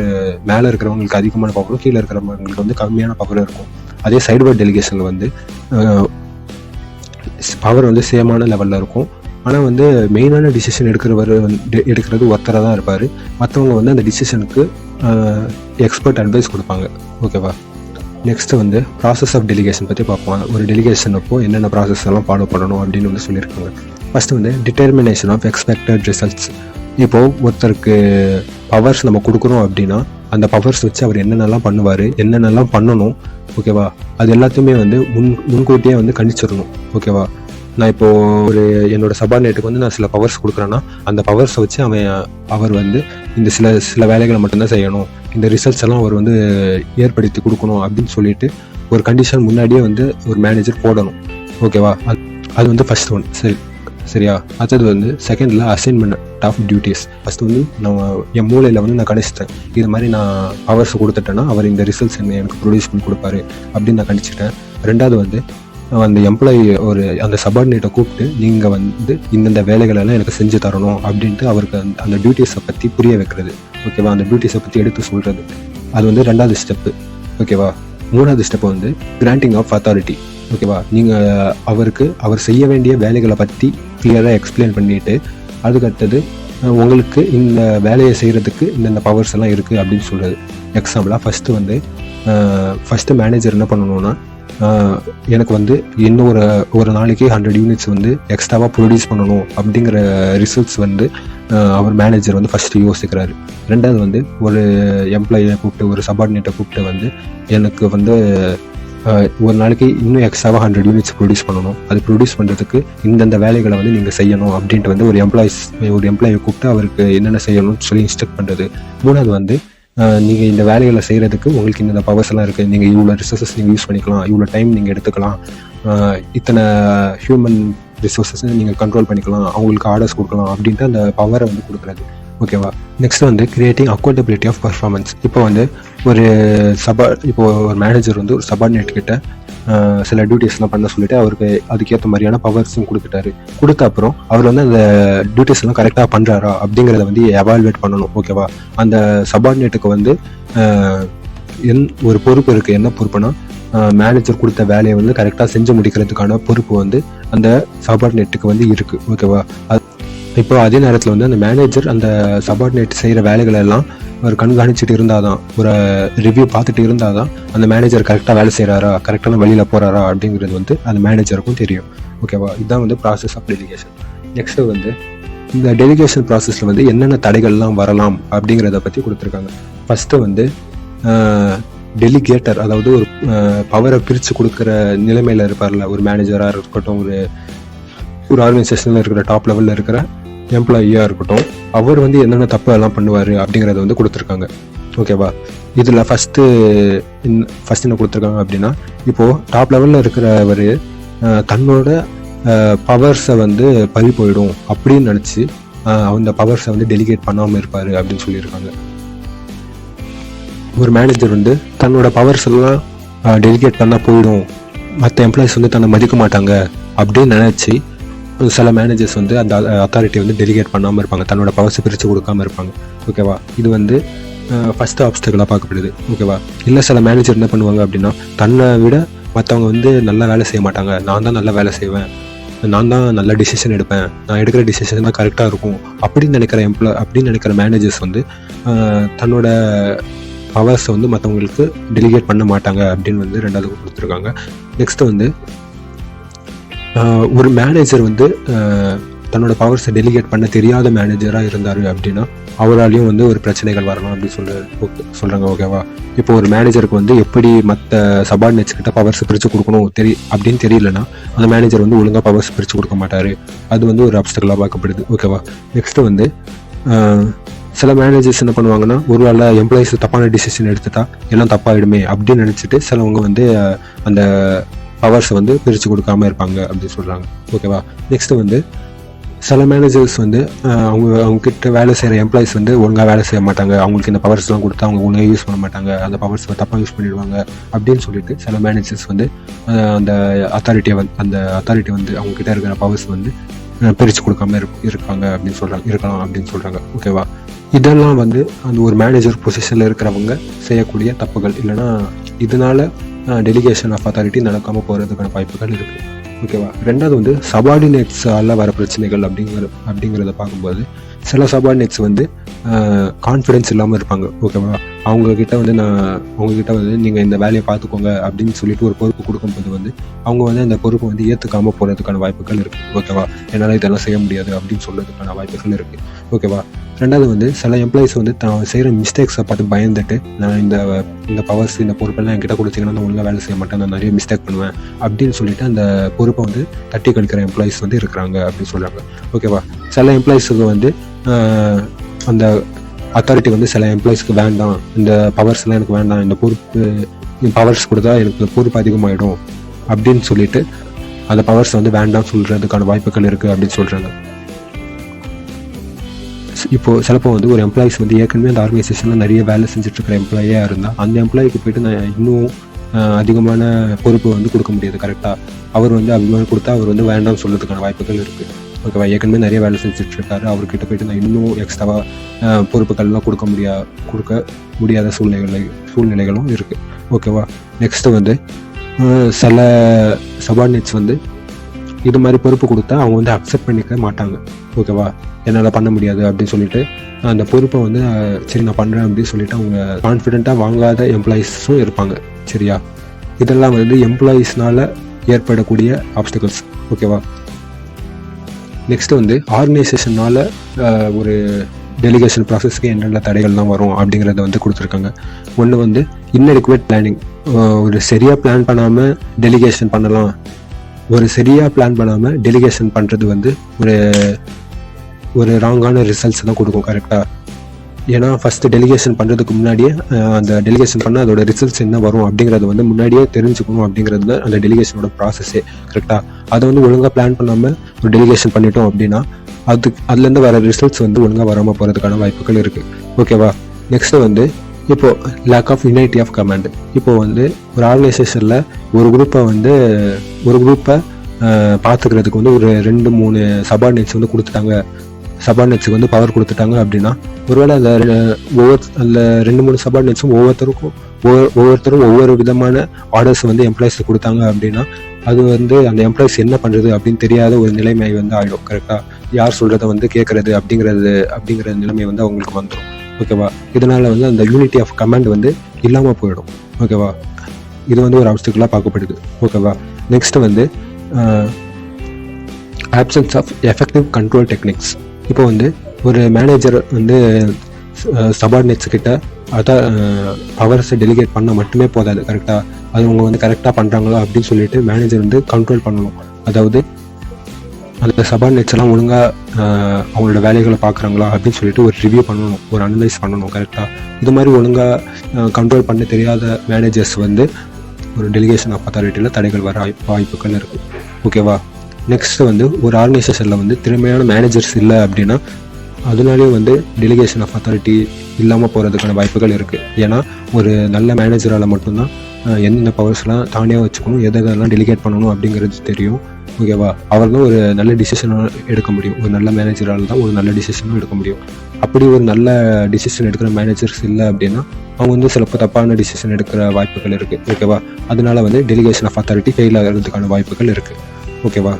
மேலே இருக்கிறவங்களுக்கு அதிகமான பவரும் கீழே இருக்கிறவங்களுக்கு வந்து கம்மியான பவரும் இருக்கும். அதே சைட்வர்ட் டெலிகேஷனில் வந்து பவர் வந்து சேமான லெவலில் இருக்கும். ஆனால் வந்து மெயினான டிசிஷன் எடுக்கிறது ஒருத்தராக தான் இருப்பார். மற்றவங்க வந்து அந்த டிசிஷனுக்கு எக்ஸ்பர்ட் அட்வைஸ் கொடுப்பாங்க. ஓகேவா, நெக்ஸ்ட்டு வந்து ப்ராசஸ் ஆஃப் டெலிகேஷன் பற்றி பார்ப்போம். ஒரு டெலிகேஷன் அப்போ என்னென்ன ப்ராசஸ் எல்லாம் ஃபாலோ பண்ணணும் அப்படின்னு வந்து சொல்லியிருக்காங்க. ஃபஸ்ட்டு வந்து டிட்டர்மினேஷன் ஆஃப் எக்ஸ்பெக்டட் ரிசல்ட்ஸ். இப்போது ஒருத்தருக்கு பவர்ஸ் நம்ம கொடுக்குறோம் அப்படின்னா அந்த பவர்ஸ் வச்சு அவர் என்னென்னலாம் பண்ணுவார், என்னென்னலாம் பண்ணணும், ஓகேவா, அது எல்லாத்தையுமே வந்து முன்கூட்டியே வந்து கணிச்சிடணும். ஓகேவா, நான் இப்போது என்னோட சபார்டினேட்டுக்கு வந்து நான் சில பவர்ஸ் கொடுக்குறேன்னா அந்த பவர்ஸை வச்சு அவர் வந்து இந்த சில வேலைகளை மட்டும்தான் செய்யணும், இந்த ரிசல்ட்ஸ் எல்லாம் அவர் வந்து ஏற்படுத்தி கொடுக்கணும் அப்படின்னு சொல்லிட்டு ஒரு கண்டிஷன் முன்னாடியே வந்து ஒரு மேனேஜர் போடணும். ஓகேவா, அது வந்து ஃபர்ஸ்ட் ஒன். சரியா, அடுத்தது வந்து செகண்டில் அசைன்மெண்ட் ஆஃப் டியூட்டிஸ். ஃபஸ்ட்டு வந்து நான் என் மூலையில் வந்து நான் கணிச்சிட்டேன், இது மாதிரி நான் பவர்ஸ் கொடுத்துட்டேன்னா அவர் இந்த ரிசல்ட்ஸ் எனக்கு ப்ரொடியூஸ் பண்ணி கொடுப்பாரு அப்படின்னு நான் கணிச்சிட்டேன். ரெண்டாவது வந்து அந்த எம்ப்ளாயி அந்த சபார்டினேட்டை கூப்பிட்டு நீங்கள் வந்து இந்தந்த வேலைகளெல்லாம் எனக்கு செஞ்சு தரணும் அப்படின்ட்டு அவருக்கு அந்த டியூட்டிஸை பற்றி புரிய வைக்கிறது. ஓகேவா, அந்த டியூட்டிஸை பற்றி எடுத்து சொல்கிறது. அது வந்து ரெண்டாவது ஸ்டெப்பு. ஓகேவா, மூணாவது ஸ்டெப்பு வந்து கிராண்டிங் ஆஃப் அத்தாரிட்டி. ஓகேவா, நீங்கள் அவர் செய்ய வேண்டிய வேலைகளை பற்றி கிளியராக எக்ஸ்பிளைன் பண்ணிவிட்டு அதுக்கடுத்தது உங்களுக்கு இந்த வேலையை செய்கிறதுக்கு இந்த பவர்ஸ் எல்லாம் இருக்குது அப்படின்னு சொல்கிறது. எக்ஸாம்பிளாக ஃபஸ்ட்டு மேனேஜர் என்ன பண்ணணும்னா எனக்கு வந்து இன்னும் ஒரு நாளைக்கு 100 யூனிட்ஸ் வந்து எக்ஸ்ட்ராவாக ப்ரொடியூஸ் பண்ணணும் அப்படிங்கிற ரிசல்ட்ஸ் வந்து அவர் மேனேஜர் வந்து ஃபஸ்ட்டு யோசிக்கிறாரு. ரெண்டாவது வந்து ஒரு எம்ப்ளாயியை கூப்பிட்டு ஒரு சபார்டினேட்டை கூப்பிட்டு வந்து எனக்கு வந்து ஒரு நாளைக்கு இன்னும் எக்ஸ்ட்ராவாக 100 யூனிட்ஸ் ப்ரொடியூஸ் பண்ணணும், அது ப்ரொடியூஸ் பண்ணுறதுக்கு இந்தந்த வேலைகளை வந்து நீங்கள் செய்யணும் அப்படின்ட்டு வந்து ஒரு எம்ப்ளாயை கூப்பிட்டு அவருக்கு என்னென்ன செய்யணும்னு சொல்லி இன்ஸ்ட்ரக்ட் பண்ணுறது. மூணாவது வந்து நீங்கள் இந்த வேலைகளை செய்கிறதுக்கு உங்களுக்கு இந்த பவர்ஸ் எல்லாம் இருக்குது, நீங்கள் இவ்வளோ ரிசோர்ஸஸ் நீங்கள் யூஸ் பண்ணிக்கலாம், இவ்வளோ டைம் நீங்கள் எடுத்துக்கலாம், இத்தனை ஹியூமன் ரிசோர்ஸஸ் நீங்கள் கண்ட்ரோல் பண்ணிக்கலாம், அவங்களுக்கு ஆர்டர்ஸ் கொடுக்கலாம் அப்படின்ட்டு அந்த பவரை வந்து கொடுக்குறது. ஓகேவா, நெக்ஸ்ட் வந்து கிரியேட்டிங் அக்கௌண்டபிலிட்டி ஆஃப் பர்ஃபார்மன்ஸ். இப்போ வந்து ஒரு மேனேஜர் வந்து ஒரு சபார்டினேட் கிட்ட சில டியூட்டிஸ்லாம் பண்ண சொல்லிட்டு அவருக்கு அதுக்கேற்ற மாதிரியான பவர்ஸும் கொடுத்த அப்புறம் அவர் வந்து அந்த டியூட்டிஸ் எல்லாம் கரெக்டாக பண்ணுறாரா அப்படிங்கிறத வந்து எவால்வேட் பண்ணணும். ஓகேவா, அந்த சபார்டினேட்டுக்கு வந்து ஒரு பொறுப்பு இருக்குது. என்ன பொறுப்புனா மேனேஜர் கொடுத்த வேலையை வந்து கரெக்டாக செஞ்சு முடிக்கிறதுக்கான பொறுப்பு வந்து அந்த சபார்டினேட்டுக்கு வந்து இருக்குது. ஓகேவா, இப்போ அதே நேரத்தில் வந்து அந்த மேனேஜர் அந்த சபார்டினேட் செய்கிற வேலைகள் எல்லாம் ஒரு கண்காணிச்சுட்டு இருந்தால் தான், ஒரு ரிவ்யூ பார்த்துட்டு இருந்தால் தான் அந்த மேனேஜர் கரெக்டாக வேலை செய்கிறாரா, கரெக்டான வழியில் போகிறாரா அப்படிங்கிறது வந்து அந்த மேனேஜருக்கும் தெரியும். ஓகேவா, இதுதான் வந்து ப்ராசஸ் ஆஃப் டெலிகேஷன். நெக்ஸ்ட்டு வந்து இந்த டெலிகேஷன் ப்ராசஸில் வந்து என்னென்ன தடைகள்லாம் வரலாம் அப்படிங்கிறத பற்றி கொடுத்துருக்காங்க. ஃபஸ்ட்டு வந்து டெலிகேட்டர், அதாவது ஒரு பவரை பிரித்து கொடுக்குற நிலைமையில் இருப்பார்ல, ஒரு மேனேஜராக இருக்கட்டும், ஒரு ஆர்கனைசேஷனில் இருக்கிற டாப் லெவலில் இருக்கிற எம்ப்ளாயியாக இருக்கட்டும், அவர் வந்து என்னென்ன தப்பு எல்லாம் பண்ணுவார் அப்படிங்கிறத வந்து கொடுத்துருக்காங்க. ஓகேவா, இதில் ஃபஸ்ட்டு என்ன கொடுத்துருக்காங்க அப்படின்னா, இப்போது டாப் லெவலில் இருக்கிறவர் தன்னோட பவர்ஸை வந்து பறி போயிடும் அப்படின்னு நினச்சி அந்த பவர்ஸை வந்து டெலிகேட் பண்ணாமல் இருப்பார் அப்படின்னு சொல்லியிருக்காங்க. ஒரு மேனேஜர் வந்து தன்னோட பவர்ஸ் எல்லாம் டெலிகேட் பண்ணால் போயிடும், மற்ற எம்ப்ளாயிஸ் வந்து தன்னை மதிக்க மாட்டாங்க அப்படின்னு நினச்சி சில மேனேஜர்ஸ் வந்து அந்த அத்தாரிட்டி வந்து டெலிகேட் பண்ணாமல் இருப்பாங்க, தன்னோட பவர்ஸை பிரித்து கொடுக்காமல் இருப்பாங்க. ஓகேவா, இது வந்து ஃபஸ்ட்டு ஆப்ஸ்டக்கிளாக பார்க்கப்படுது. ஓகேவா, இல்லை சில மேனேஜர் என்ன பண்ணுவாங்க அப்படின்னா, தன்னை விட மற்றவங்க வந்து நல்லா வேலை செய்ய மாட்டாங்க, நான் தான் நல்லா வேலை செய்வேன், நான் தான் நல்ல டிசிஷன் எடுப்பேன், நான் எடுக்கிற டிசிஷன் தான் கரெக்டாக இருக்கும் அப்படின்னு நினைக்கிற மேனேஜர்ஸ் வந்து தன்னோட பவர்ஸை வந்து மற்றவங்களுக்கு டெலிகேட் பண்ண மாட்டாங்க அப்படின்னு வந்து ரெண்டாவது கொடுத்துருக்காங்க. நெக்ஸ்ட்டு வந்து ஒரு மேனேஜர் வந்து தன்னோட பவர்ஸை டெலிகேட் பண்ண தெரியாத மேனேஜராக இருந்தார் அப்படின்னா அவராலையும் வந்து ஒரு பிரச்சனைகள் வரலாம் அப்படின்னு சொல்கிறாங்க. ஓகேவா? இப்போ ஒரு மேனேஜருக்கு வந்து எப்படி மற்ற சபார்டினேட்ஸ் கிட்ட பவர்ஸ் பிரித்து கொடுக்கணும் அப்படின்னு தெரியலன்னா அந்த மேனேஜர் வந்து ஒழுங்காக பவர்ஸ் பிரித்து கொடுக்க மாட்டார். அது வந்து ஒரு அப்ஸ்டக்கலாக பார்க்கப்படுது. ஓகேவா? நெக்ஸ்ட்டு வந்து சில மேனேஜர்ஸ் என்ன பண்ணுவாங்கன்னா, ஒரு வேளை எம்ப்ளாயிஸ் தப்பான டிசிஷன் எடுத்துட்டா எல்லாம் தப்பாயிடுமே அப்படின்னு நினச்சிட்டு சிலவங்க வந்து அந்த பவர்ஸை வந்து பிரித்து கொடுக்காம இருப்பாங்க அப்படின்னு சொல்கிறாங்க. ஓகேவா? நெக்ஸ்ட்டு வந்து சில மேனேஜர்ஸ் வந்து அவங்கக்கிட்ட வேலை செய்கிற எம்ப்ளாயிஸ் வந்து ஒழுங்காக வேலை செய்ய மாட்டாங்க, அவங்களுக்கு இந்த பவர்ஸ்லாம் கொடுத்தா அவங்க ஒழுங்காக யூஸ் பண்ண மாட்டாங்க, அந்த பவர்ஸ் தப்பாக யூஸ் பண்ணிடுவாங்க அப்படின்னு சொல்லிட்டு சில மேனேஜர்ஸ் வந்து அந்த அத்தாரிட்டி வந்து அவங்கக்கிட்ட இருக்கிற பவர்ஸ் வந்து பிரித்து கொடுக்காம இருக்காங்க இருக்கலாம் அப்படின்னு சொல்கிறாங்க. ஓகேவா? இதெல்லாம் வந்து அந்த ஒரு மேனேஜர் பொசிஷனில் இருக்கிறவங்க செய்யக்கூடிய தப்புகள், இல்லைனா இதனால டெலிகேஷன் ஆஃப் அத்தாரிட்டி நடக்காமல் போகிறதுக்கான வாய்ப்புகள் இருக்குது. ஓகேவா? ரெண்டாவது வந்து சபார்டினேட்ஸால் வர பிரச்சனைகள் அப்படிங்கிறத பார்க்கும்போது சில சபார்டினேட்ஸ் வந்து கான்ஃபிடென்ஸ் இல்லாமல் இருப்பாங்க. ஓகேவா? அவங்கக்கிட்ட வந்து நீங்கள் இந்த வேலையை பார்த்துக்கோங்க அப்படின்னு சொல்லிட்டு ஒரு பொறுப்பு கொடுக்கும்போது வந்து அவங்க வந்து அந்த பொறுப்பை வந்து ஏற்றுக்காமல் போகிறதுக்கான வாய்ப்புகள் இருக்குது. ஓகேவா? என்னால் இதெல்லாம் செய்ய முடியாது அப்படின்னு சொல்கிறதுக்கான வாய்ப்புகள் இருக்குது. ஓகேவா? ரெண்டாவது வந்து சில எம்ப்ளாயிஸ் வந்து தான் செய்கிற மிஸ்டேக்ஸை பார்த்து பயந்துட்டு நான் இந்த பவர்ஸ் இந்த பொறுப்பெல்லாம் என்கிட்ட கொடுத்தீங்கன்னா நான் ஒழுங்காக வேலை செய்ய மாட்டேன், நான் நிறைய மிஸ்டேக் பண்ணுவேன் அப்படின்னு சொல்லிட்டு அந்த பொறுப்பை வந்து தட்டி கழிக்கிற எம்ப்ளாயிஸ் வந்து இருக்கிறாங்க அப்படின்னு சொல்கிறாங்க. ஓகேவா? சில எம்ப்ளாயிஸுக்கு வந்து அந்த அத்தாரிட்டி வந்து சில எம்ப்ளாயிஸ்க்கு வேண்டாம், இந்த பவர்ஸ்லாம் எனக்கு வேண்டாம், இந்த பவர்ஸ் கொடுத்தா எனக்கு பொறுப்பு அதிகமாகிடும் அப்படின்னு சொல்லிட்டு அந்த பவர்ஸ் வந்து வேண்டாம் சொல்கிறதுக்கான வாய்ப்புகள் இருக்குது அப்படின்னு சொல்கிறாங்க. இப்போது சிலப்போ வந்து ஒரு எம்ப்ளாயிஸ் வந்து ஏற்கனவே அந்த ஆர்கனைசேஷனில் நிறைய வேலை செஞ்சுட்ருக்கிற எம்ப்ளாயியாக இருந்தால் அந்த எம்ப்ளாயிக்கு போய்ட்டு நான் இன்னும் அதிகமான பொறுப்பு வந்து கொடுக்க முடியாது. கரெக்டாக அவர் வந்து அதிகமாக கொடுத்தா அவர் வந்து வேண்டாம்னு சொல்கிறதுக்கான வாய்ப்புகள் இருக்குது. ஓகேவா? ஏற்கனவே நிறைய வேலை செஞ்சுட்ருக்காரு, அவர்கிட்ட போய்ட்டு நான் இன்னும் எக்ஸ்ட்ராவாக பொறுப்புகள்லாம் கொடுக்க முடியாத சூழ்நிலைகளும் இருக்குது. ஓகேவா? நெக்ஸ்ட்டு வந்து சில சபார்டினேட்ஸ் வந்து இது மாதிரி பொறுப்பு கொடுத்தா அவங்க வந்து அக்செப்ட் பண்ணிக்க மாட்டாங்க. ஓகேவா? என்னால் பண்ண முடியாது அப்படின்னு சொல்லிட்டு அந்த பொறுப்பை வந்து சரி நான் பண்ணுறேன் அப்படின்னு சொல்லிட்டு அவங்க கான்ஃபிடென்ட்டாக வாங்காத எம்ப்ளாயிஸும் இருப்பாங்க. சரியா? இதெல்லாம் வந்து எம்ப்ளாயிஸ்னால் ஏற்படக்கூடிய ஆப்ஸ்டிகல்ஸ். ஓகேவா? நெக்ஸ்ட்டு வந்து ஆர்கனைசேஷனால் ஒரு டெலிகேஷன் ப்ராசஸ்க்கு என்னென்ன தடைகள்லாம் வரும் அப்படிங்கிறத வந்து கொடுத்துருக்காங்க. ஒன்று வந்து இன்அடிக்குவேட் பிளானிங். ஒரு சரியாக பிளான் பண்ணாமல் டெலிகேஷன் பண்ணலாம். ஒரு சரியாக பிளான் பண்ணாமல் டெலிகேஷன் பண்ணுறது வந்து ஒரு ராங்கான ரிசல்ட்ஸ் தான் கொடுக்கும். கரெக்டாக? ஏன்னா ஃபஸ்ட்டு டெலிகேஷன் பண்ணுறதுக்கு முன்னாடியே அந்த டெலிகேஷன் பண்ணால் அதோட ரிசல்ட்ஸ் என்ன வரும் அப்படிங்கிறது வந்து முன்னாடியே தெரிஞ்சுக்கணும் அப்படிங்கிறது தான் அந்த டெலிகேஷனோட ப்ராசஸ்ஸே. கரெக்டாக? அதை வந்து ஒழுங்காக பிளான் பண்ணாமல் ஒரு டெலிகேஷன் பண்ணிட்டோம் அப்படின்னா அதுலேருந்து வர ரிசல்ட்ஸ் வந்து ஒழுங்காக வராமல் போகிறதுக்கான வாய்ப்புகள் இருக்குது. ஓகேவா? நெக்ஸ்ட்டு வந்து இப்போது lack of unity of command. இப்போது வந்து ஒரு ஆர்கனைசேஷனில் ஒரு குரூப்பை பார்த்துக்கிறதுக்கு வந்து ஒரு 2-3 சபார்டினேட்ஸ் வந்து கொடுத்துட்டாங்க, சபார்டினேட்ஸுக்கு வந்து பவர் கொடுத்துட்டாங்க அப்படின்னா ஒருவேளை அதில் 2-3 சபார்டினேட்ஸும் ஒவ்வொருத்தரும் ஒவ்வொரு விதமான ஆர்டர்ஸ் வந்து எம்ப்ளாயிஸுக்கு கொடுத்தாங்க அப்படின்னா அது வந்து அந்த எம்ப்ளாயிஸ் என்ன பண்ணுறது அப்படின்னு தெரியாத ஒரு நிலைமை வந்து ஆகிடும். கரெக்டாக? யார் சொல்கிறத வந்து கேட்குறது அப்படிங்கிற நிலைமை வந்து அவங்களுக்கு வந்துடும். ஓகேவா? இதனால் வந்து அந்த யூனிட்டி ஆஃப் கமாண்ட் வந்து இல்லாமல் போயிடும். ஓகேவா? இது வந்து ஒரு ஆப்ஸ்டிக்கலாக பார்க்கப்படுது. ஓகேவா? நெக்ஸ்ட்டு வந்து absence of effective control techniques. இப்போ வந்து ஒரு மேனேஜர் வந்து சபார்டினேட்ஸ் கிட்ட பவர்ஸை டெலிகேட் பண்ண மட்டுமே போதாது. கரெக்டாக? அது அவங்க வந்து கரெக்டாக பண்ணுறாங்களா அப்படின்னு சொல்லிட்டு மேனேஜர் வந்து கண்ட்ரோல் பண்ணணும். அதாவது அந்த சபார்டினேட்ஸ் எல்லாம் ஒழுங்காக அவங்களோட வேலைகளை பார்க்குறாங்களா அப்படின்னு சொல்லிட்டு ஒரு ரிவ்யூ பண்ணணும், ஒரு அனலைஸ் பண்ணணும். கரெக்டாக? இது மாதிரி ஒழுங்காக கண்ட்ரோல் பண்ண தெரியாத மேனேஜர்ஸ் வந்து ஒரு டெலிகேஷன் ஆஃப் அத்தாரிட்டியில் தடைகள் வர வாய்ப்புகள் இருக்குது. ஓகேவா? நெக்ஸ்ட்டு வந்து ஒரு ஆர்கனைசேஷனில் வந்து திறமையான மேனேஜர்ஸ் இல்லை அப்படின்னா அதனாலேயே வந்து டெலிகேஷன் ஆஃப் அத்தாரிட்டி இல்லாமல் போகிறதுக்கான வாய்ப்புகள் இருக்குது. ஏன்னா ஒரு நல்ல மேனேஜரால் மட்டும்தான் எந்தெந்த பவர்ஸ்லாம் தானே வச்சுக்கணும், எதெல்லாம் டெலிகேட் பண்ணணும் அப்படிங்கிறது தெரியும். ஓகேவா? அவர் தான் ஒரு நல்ல டிசிஷனாக எடுக்க முடியும். ஒரு நல்ல மேனேஜரால் தான் ஒரு நல்ல டிசிஷனும் எடுக்க முடியும். அப்படி ஒரு நல்ல டிசிஷன் எடுக்கிற மேனேஜர்ஸ் இல்லை அப்படின்னா அவங்க வந்து சிலப்போ தப்பான டிசிஷன் எடுக்கிற வாய்ப்புகள் இருக்குது. ஓகேவா? அதனால வந்து டெலிகேஷன் ஆஃப் அத்தாரிட்டி ஃபெயில் ஆகிறதுக்கான வாய்ப்புகள் இருக்குது. ஓகேவா?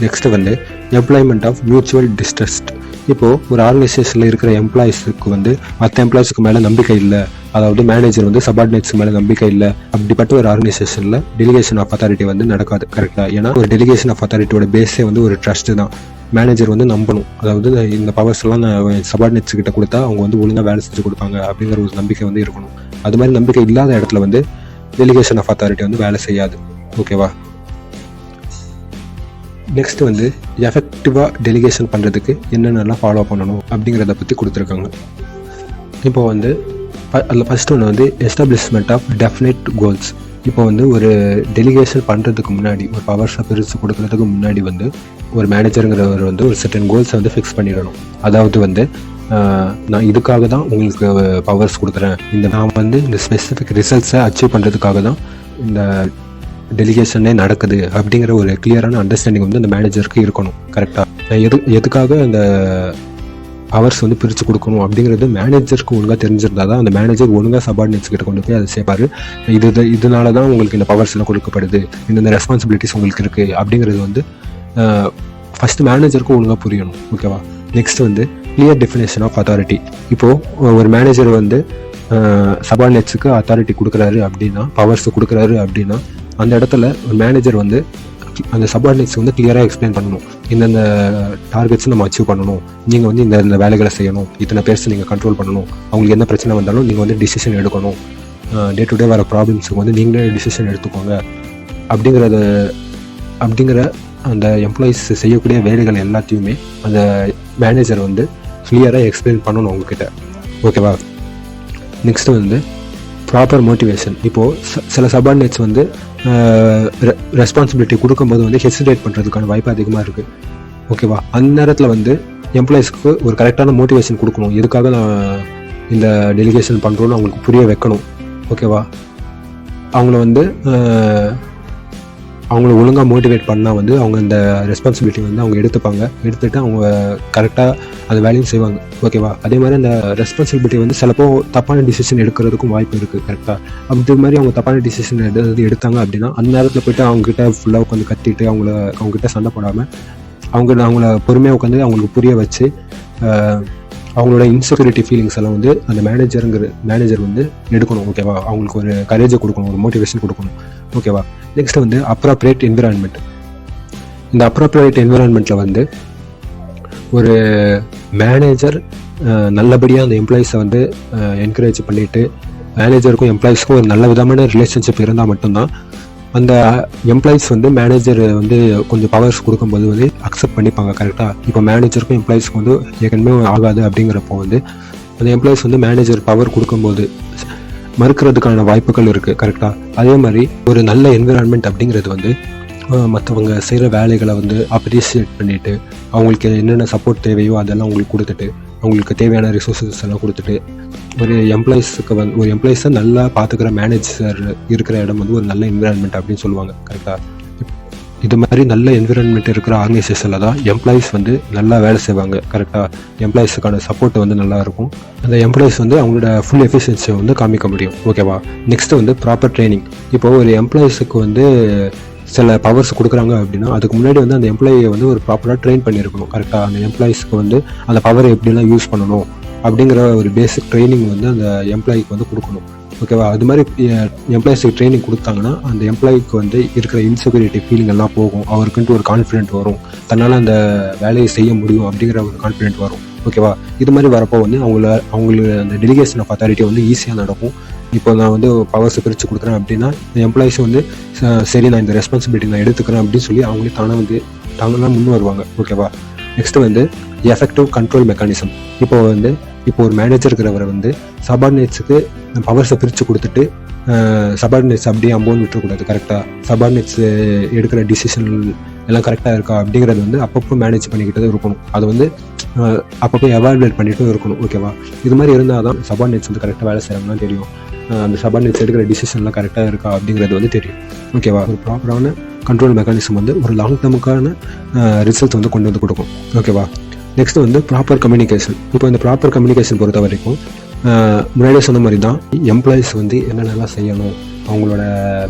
நெக்ஸ்ட்டு வந்து எம்ப்ளாய்மெண்ட் ஆஃப் மியூச்சுவல் டிஸ்ட்ரஸ்ட். இப்போது ஒரு ஆர்கனைசேஷனில் இருக்கிற எம்ப்ளாயிஸுக்கு வந்து மற்ற எம்ப்ளாயிஸுக்கு மேலே நம்பிக்கை இல்லை அதாவது மேனேஜர் வந்து சபார்டினேட்ஸ் மேலே நம்பிக்கை இல்லை, அப்படிப்பட்ட ஒரு ஆர்கனைசேஷனில் டெலிகேஷன் ஆஃப் அத்தாரிட்டி வந்து நடக்காது. கரெக்டாக? ஏன்னா ஒரு டெலிகேஷன் ஆஃப் அத்தாரிட்டியோட பேஸே வந்து ஒரு ட்ரஸ்ட் தான். மேனேஜர் வந்து நம்பணும், அதாவது இந்த பவர்ஸ் எல்லாம் நான் சபார்டினேட்ஸ் கிட்ட கொடுத்தா அவங்க வந்து ஒழுங்காக வேலை செஞ்சு கொடுப்பாங்க அப்படிங்கிற ஒரு நம்பிக்கை வந்து இருக்கணும். அது மாதிரி நம்பிக்கை இல்லாத இடத்துல வந்து டெலிகேஷன் ஆஃப் அத்தாரிட்டி வந்து வேலை செய்யாது. ஓகேவா? நெக்ஸ்ட் வந்து எஃபெக்டிவாக டெலிகேஷன் பண்ணுறதுக்கு என்னென்னலாம் ஃபாலோ பண்ணணும் அப்படிங்கிறத பற்றி கொடுத்துருக்காங்க. இப்போ வந்து அதில் ஃபஸ்ட் ஒன்று வந்து எஸ்டாப்ளிஷ்மெண்ட் ஆஃப் டெஃபினெட் கோல்ஸ். இப்போ வந்து ஒரு டெலிகேஷன் பண்ணுறதுக்கு முன்னாடி, ஒரு பவர்ஸை பிரித்து கொடுக்கறதுக்கு முன்னாடி வந்து ஒரு மேனேஜருங்கிறவர் வந்து ஒரு சர்டன் கோல்ஸை வந்து ஃபிக்ஸ் பண்ணிடணும். அதாவது வந்து நான் இதுக்காக தான் உங்களுக்கு பவர்ஸ் கொடுக்குறேன், நான் வந்து இந்த ஸ்பெசிஃபிக் ரிசல்ட்ஸை அச்சீவ் பண்ணுறதுக்காக தான் இந்த டெலிகேஷனே நடக்குது அப்படிங்கிற ஒரு கிளியரான அண்டர்ஸ்டாண்டிங் வந்து அந்த மேனேஜருக்கு இருக்கணும். கரெக்டாக? நான் எதுக்காக அந்த பவர்ஸ் வந்து பிரித்து கொடுக்கணும் அப்படிங்கிறது மேனேஜருக்கு ஒழுங்காக தெரிஞ்சிருந்தால் தான் அந்த மேனேஜர் ஒழுங்காக சபார்டினேட்ஸ் கிட்ட கொண்டு போய் அதை சேர்ப்பார். இதனால தான் உங்களுக்கு இந்த பவர்ஸ் எல்லாம் கொடுக்கப்படுது, இந்த ரெஸ்பான்சிபிலிட்டிஸ் உங்களுக்கு இருக்குது அப்படிங்கிறது வந்து ஃபஸ்ட்டு மேனேஜருக்கு ஒழுங்காக புரியணும். ஓகேவா? நெக்ஸ்ட் வந்து கிளியர் டெஃபினேஷன் ஆஃப் அத்தாரிட்டி. இப்போது ஒரு மேனேஜர் வந்து சபார்டினேட்ஸுக்கு அத்தாரிட்டி கொடுக்குறாரு அப்படின்னா, பவர்ஸ் கொடுக்குறாரு அப்படின்னா, அந்த இடத்துல ஒரு மேனேஜர் வந்து அந்த சபார்டினேட்ஸ் வந்து கிளியராக எக்ஸ்பிளைன் பண்ணணும். இந்தந்த டார்கெட்ஸ் நம்ம அச்சீவ் பண்ணணும், நீங்கள் வந்து இந்த வேலைகளை செய்யணும், இத்தனை பேர்ஸ் நீங்கள் கண்ட்ரோல் பண்ணணும், அவங்களுக்கு என்ன பிரச்சனை வந்தாலும் நீங்கள் வந்து டிசிஷன் எடுக்கணும், டே டு டே வர ப்ராப்ளம்ஸுக்கு வந்து நீங்களே டிசிஷன் எடுத்துக்கோங்க அப்படிங்கிற அந்த எம்ப்ளாயீஸ் செய்யக்கூடிய வேலைகள் எல்லாத்தையுமே அந்த மேனேஜர் வந்து கிளியராக எக்ஸ்பிளைன் பண்ணணும் அவங்கக்கிட்ட. ஓகேவா? நெக்ஸ்ட் வந்து ப்ராப்பர் மோட்டிவேஷன். இப்போது சில சபார்டினேட்ஸ் வந்து ரெஸ்பான்சிபிலிட்டி கொடுக்கும்போது வந்து ஹெசிடேட் பண்ணுறதுக்கான வாய்ப்பு அதிகமாக இருக்குது. ஓகேவா? அந்த நேரத்தில் வந்து எம்ப்ளாயீஸ்க்கு ஒரு கரெக்டான மோட்டிவேஷன் கொடுக்கணும், எதுக்காக நான் இந்த டெலிகேஷன் பண்ணுறோன்னு அவங்களுக்கு புரிய வைக்கணும். ஓகேவா? அவங்கள ஒழுங்காக மோட்டிவேட் பண்ணால் வந்து அவங்க இந்த ரெஸ்பான்சிபிலிட்டி வந்து அவங்க எடுத்துகிட்டு அவங்க கரெக்டாக அந்த வேலையும் செய்வாங்க. ஓகேவா? அதே மாதிரி அந்த ரெஸ்பான்சிபிலிட்டி வந்து சிலப்போ தப்பான டிசிஷன் எடுக்கிறதுக்கும் வாய்ப்பு இருக்குது. கரெக்டாக? அப்படி மாதிரி அவங்க தப்பான டிசிஷன் எடுத்தாங்க அப்படின்னா அந்த நேரத்தில் போய்ட்டு அவங்ககிட்ட ஃபுல்லாக உட்காந்து கத்திட்டு அவங்ககிட்ட சண்டை போடாமல் அவங்கள பொறுமையாக உட்காந்து அவங்களுக்கு புரிய வச்சு அவங்களோட இன்செக்யூரிட்டி ஃபீலிங்ஸ் எல்லாம் வந்து அந்த மேனேஜர் வந்து எடுக்கணும். ஓகேவா? அவங்களுக்கு ஒரு கரேஜை கொடுக்கணும், ஒரு மோட்டிவேஷன் கொடுக்கணும். ஓகேவா? நெக்ஸ்ட் வந்து அப்ராப்ரியேட் என்விரான்மெண்ட். இந்த அப்ராப்ரியேட் என்விரான்மெண்ட்டில் வந்து ஒரு மேனேஜர் நல்லபடியாக அந்த எம்ப்ளாயீஸை வந்து என்கரேஜ் பண்ணிவிட்டு மேனேஜருக்கும் எம்ப்ளாயீஸ்க்கும் ஒரு நல்ல விதமான ரிலேஷன்ஷிப் இருந்தால் மட்டும்தான் அந்த எம்ப்ளாயீஸ் வந்து மேனேஜர் வந்து கொஞ்சம் பவர்ஸ் கொடுக்கும்போது வந்து அக்செப்ட் பண்ணிப்பாங்க. கரெக்டாக? இப்போ மேனேஜருக்கும் எம்ப்ளாயீஸ்க்கும் வந்து ஏற்கனவே ஆகாது அப்படிங்கிறப்போ வந்து அந்த எம்ப்ளாயீஸ் வந்து மேனேஜர் பவர் கொடுக்கும்போது மறுக்கிறதுக்கான வாய்ப்புகள் இருக்குது. கரெக்டாக? அதே மாதிரி ஒரு நல்ல என்விரான்மெண்ட் அப்படிங்கிறது வந்து மற்றவங்க செய்கிற வேலைகளை வந்து அப்ரிஷியேட் பண்ணிவிட்டு அவங்களுக்கு என்னென்ன சப்போர்ட் தேவையோ அதெல்லாம் அவங்களுக்கு கொடுத்துட்டு அவங்களுக்கு தேவையான ரிசோர்ஸஸ் எல்லாம் கொடுத்துட்டு ஒரு எம்ப்ளாயீஸை நல்லா பார்த்துக்கிற மேனேஜர் இருக்கிற இடம் வந்து ஒரு நல்ல என்விரான்மெண்ட் அப்படின்னு சொல்லுவாங்க. கரெக்டாக? இது மாதிரி நல்ல என்விரான்மெண்ட் இருக்கிற ஆர்கனைசேஷனில் தான் எம்ப்ளாயீஸ் வந்து நல்லா வேலை செய்வாங்க. கரெக்டாக? எம்ப்ளாயீஸுக்கான சப்போர்ட் வந்து நல்லா இருக்கும். அந்த எம்ப்ளாயீஸ் வந்து அவங்களோட ஃபுல் எஃபிஷியன்சியை வந்து காமிக்க முடியும். ஓகேவா? நெக்ஸ்ட் வந்து ப்ராப்பர் ட்ரைனிங். இப்போ ஒரு எம்ப்ளாயீஸுக்கு வந்து சில பவர்ஸ் கொடுக்குறாங்க அப்படின்னா அதுக்கு முன்னாடி வந்து அந்த எம்ப்ளாயியை வந்து ஒரு ப்ராப்பராக ட்ரெயின் பண்ணியிருக்கணும். கரெக்டாக? அந்த எம்ப்ளாயீஸ்க்கு வந்து அந்த பவரை எப்படிலாம் யூஸ் பண்ணணும் அப்படிங்கிற ஒரு பேசிக் ட்ரைனிங் வந்து அந்த எம்ப்ளாயிக்கு வந்து கொடுக்கணும். ஓகேவா? அது மாதிரி எம்ப்ளாயிஸ்க்கு ட்ரைனிங் கொடுத்தாங்கன்னா அந்த எம்ப்ளாயிக்கு வந்து இருக்கிற இன்செக்யூரிட்டி ஃபீலிங் எல்லாம் போகும், அவருக்குன்ட்டு ஒரு கான்ஃபிடென்ட் வரும், தன்னால் அந்த வேலையை செய்ய முடியும் அப்படிங்கிற ஒரு கான்ஃபிடென்ட் வரும். ஓகேவா? இது மாதிரி வரப்போ வந்து அவங்களுக்கு அந்த டெலிகேஷன் ஆஃப் அத்தாரிட்டி வந்து ஈஸியாக நடக்கும். இப்போ நான் வந்து பவர்ஸை பிரித்து கொடுக்குறேன் அப்படின்னா இந்த எம்ப்ளாயிஸும் வந்து சரி நான் இந்த ரெஸ்பான்சிபிலிட்டி நான் எடுத்துக்கிறேன் அப்படின்னு சொல்லி அவங்களே தாங்களாக முன் வருவாங்க. ஓகேவா? நெக்ஸ்ட் வந்து எஃபெக்டிவ் கண்ட்ரோல் மெக்கானிசம். இப்போ ஒரு மேனேஜர் இருக்கிறவரை வந்து சபார்டினேட்ஸுக்கு பவர்ஸை பிரித்து கொடுத்துட்டு சபார்டினேட்ஸ் அப்படியே அம்போன்னு விட்டுறக்கூடாது. கரெக்டாக? சபார்டினேட்ஸ் எடுக்கிற டிசிஷன் எல்லாம் கரெக்டாக இருக்கா அப்படிங்கிறது வந்து அப்பப்போ மேனேஜ் பண்ணிக்கிட்டே இருக்கணும். அது வந்து அப்பப்போ எவாலுவேட் பண்ணிட்டும் இருக்கணும். ஓகேவா? இது மாதிரி இருந்தால் தான் சபார்டினேட்ஸ் வந்து கரெக்டாக வேலை செய்கிறாங்கன்னா தெரியும், அந்த சபார்டினேட்ஸ் எடுக்கிற டிசிஷன்லாம் கரெக்டாக இருக்கா அப்படிங்கிறது வந்து தெரியும். ஓகேவா? ஒரு ப்ராப்பரான கண்ட்ரோல் மெக்கானிசம் வந்து ஒரு லாங் டேர்முக்கான ரிசல்ட்ஸ் வந்து கொண்டு வந்து கொடுக்கும். ஓகேவா? நெக்ஸ்ட் வந்து ப்ராப்பர் கம்யூனிகேஷன். இப்போ இந்த ப்ராப்பர் கம்யூனிகேஷன் பொறுத்த வரைக்கும் முன்னாடியே சொன்ன மாதிரி தான் எம்ப்ளாயீஸ் வந்து என்னென்னலாம் செய்யணும், அவங்களோட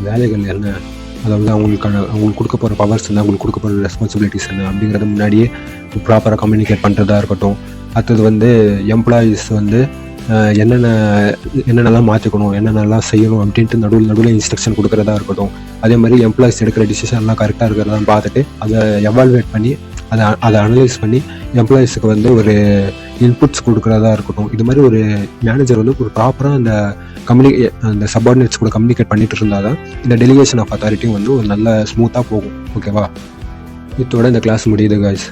வேலைகள் என்ன, அதாவது அவங்களுக்கு கொடுக்க போகிற பவர்ஸ் என்ன, அவங்களுக்கு கொடுக்க போகிற ரெஸ்பான்சிபிலிட்டிஸ் என்ன அப்படிங்கிறத முன்னாடியே ப்ராப்பராக கம்யூனிகேட் பண்ணுறதா இருக்கட்டும். அடுத்தது வந்து எம்ப்ளாயீஸ் வந்து என்னென்னலாம் மாற்றிக்கணும், என்னென்னலாம் செய்யணும் அப்படின்ட்டு நடுவில் இன்ஸ்ட்ரக்ஷன் கொடுக்குறதா இருக்கட்டும். அதே மாதிரி எம்ப்ளாயிஸ் எடுக்கிற டிசிஷன்லாம் கரெக்டாக இருக்கிறதான் பார்த்துட்டு அதை எவால்வேட் பண்ணி அதை அனலைஸ் பண்ணி எம்ப்ளாயிஸுக்கு வந்து ஒரு இன்புட்ஸ் கொடுக்குறதா இருக்கட்டும். இது மாதிரி ஒரு மேனேஜர் வந்து ஒரு ப்ராப்பராக அந்த சப்பார்டினேட்ஸ் கூட கம்யூனிகேட் பண்ணிட்டு இருந்தால் தான் இந்த டெலிகேஷன் ஆஃப் அத்தாரிட்டியும் வந்து ஒரு நல்ல ஸ்மூத்தாக போகும். ஓகேவா? இதோட இந்த கிளாஸ் முடியுது guys.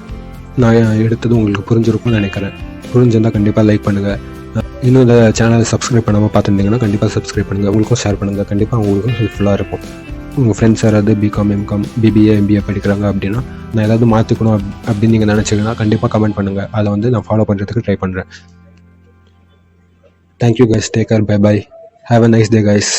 நான் எடுத்தது உங்களுக்கு புரிஞ்சிருக்கும்னு நினைக்கிறேன். புரிஞ்சிருந்தால் கண்டிப்பாக லைக் பண்ணுங்கள். இன்னும் இந்த சேனலை சப்ஸ்கிரைப் பண்ணாமல் பார்த்துருந்தீங்கன்னா கண்டிப்பாக சப்ஸ்கிரைப் பண்ணுங்கள். உங்களுக்கும் ஷேர் பண்ணுங்கள். கண்டிப்பாக உங்களுக்கும் ஹெல்ப்ஃபுல்லாக இருக்கும். உங்கள் ஃப்ரெண்ட்ஸ் யாராவது பிகாம், எம்காம், பிபிஏ, எம்பிஏ படிக்கிறாங்க அப்படின்னா நான் ஏதாவது மாற்றிக்கணும் அப்படின்னு நீங்கள் நினச்சிங்கன்னா கண்டிப்பாக கமெண்ட் பண்ணுங்கள். அதை வந்து நான் ஃபாலோ பண்ணுறதுக்கு ட்ரை பண்ணுறேன். Thank you guys. Take care. Bye. Have a nice day guys.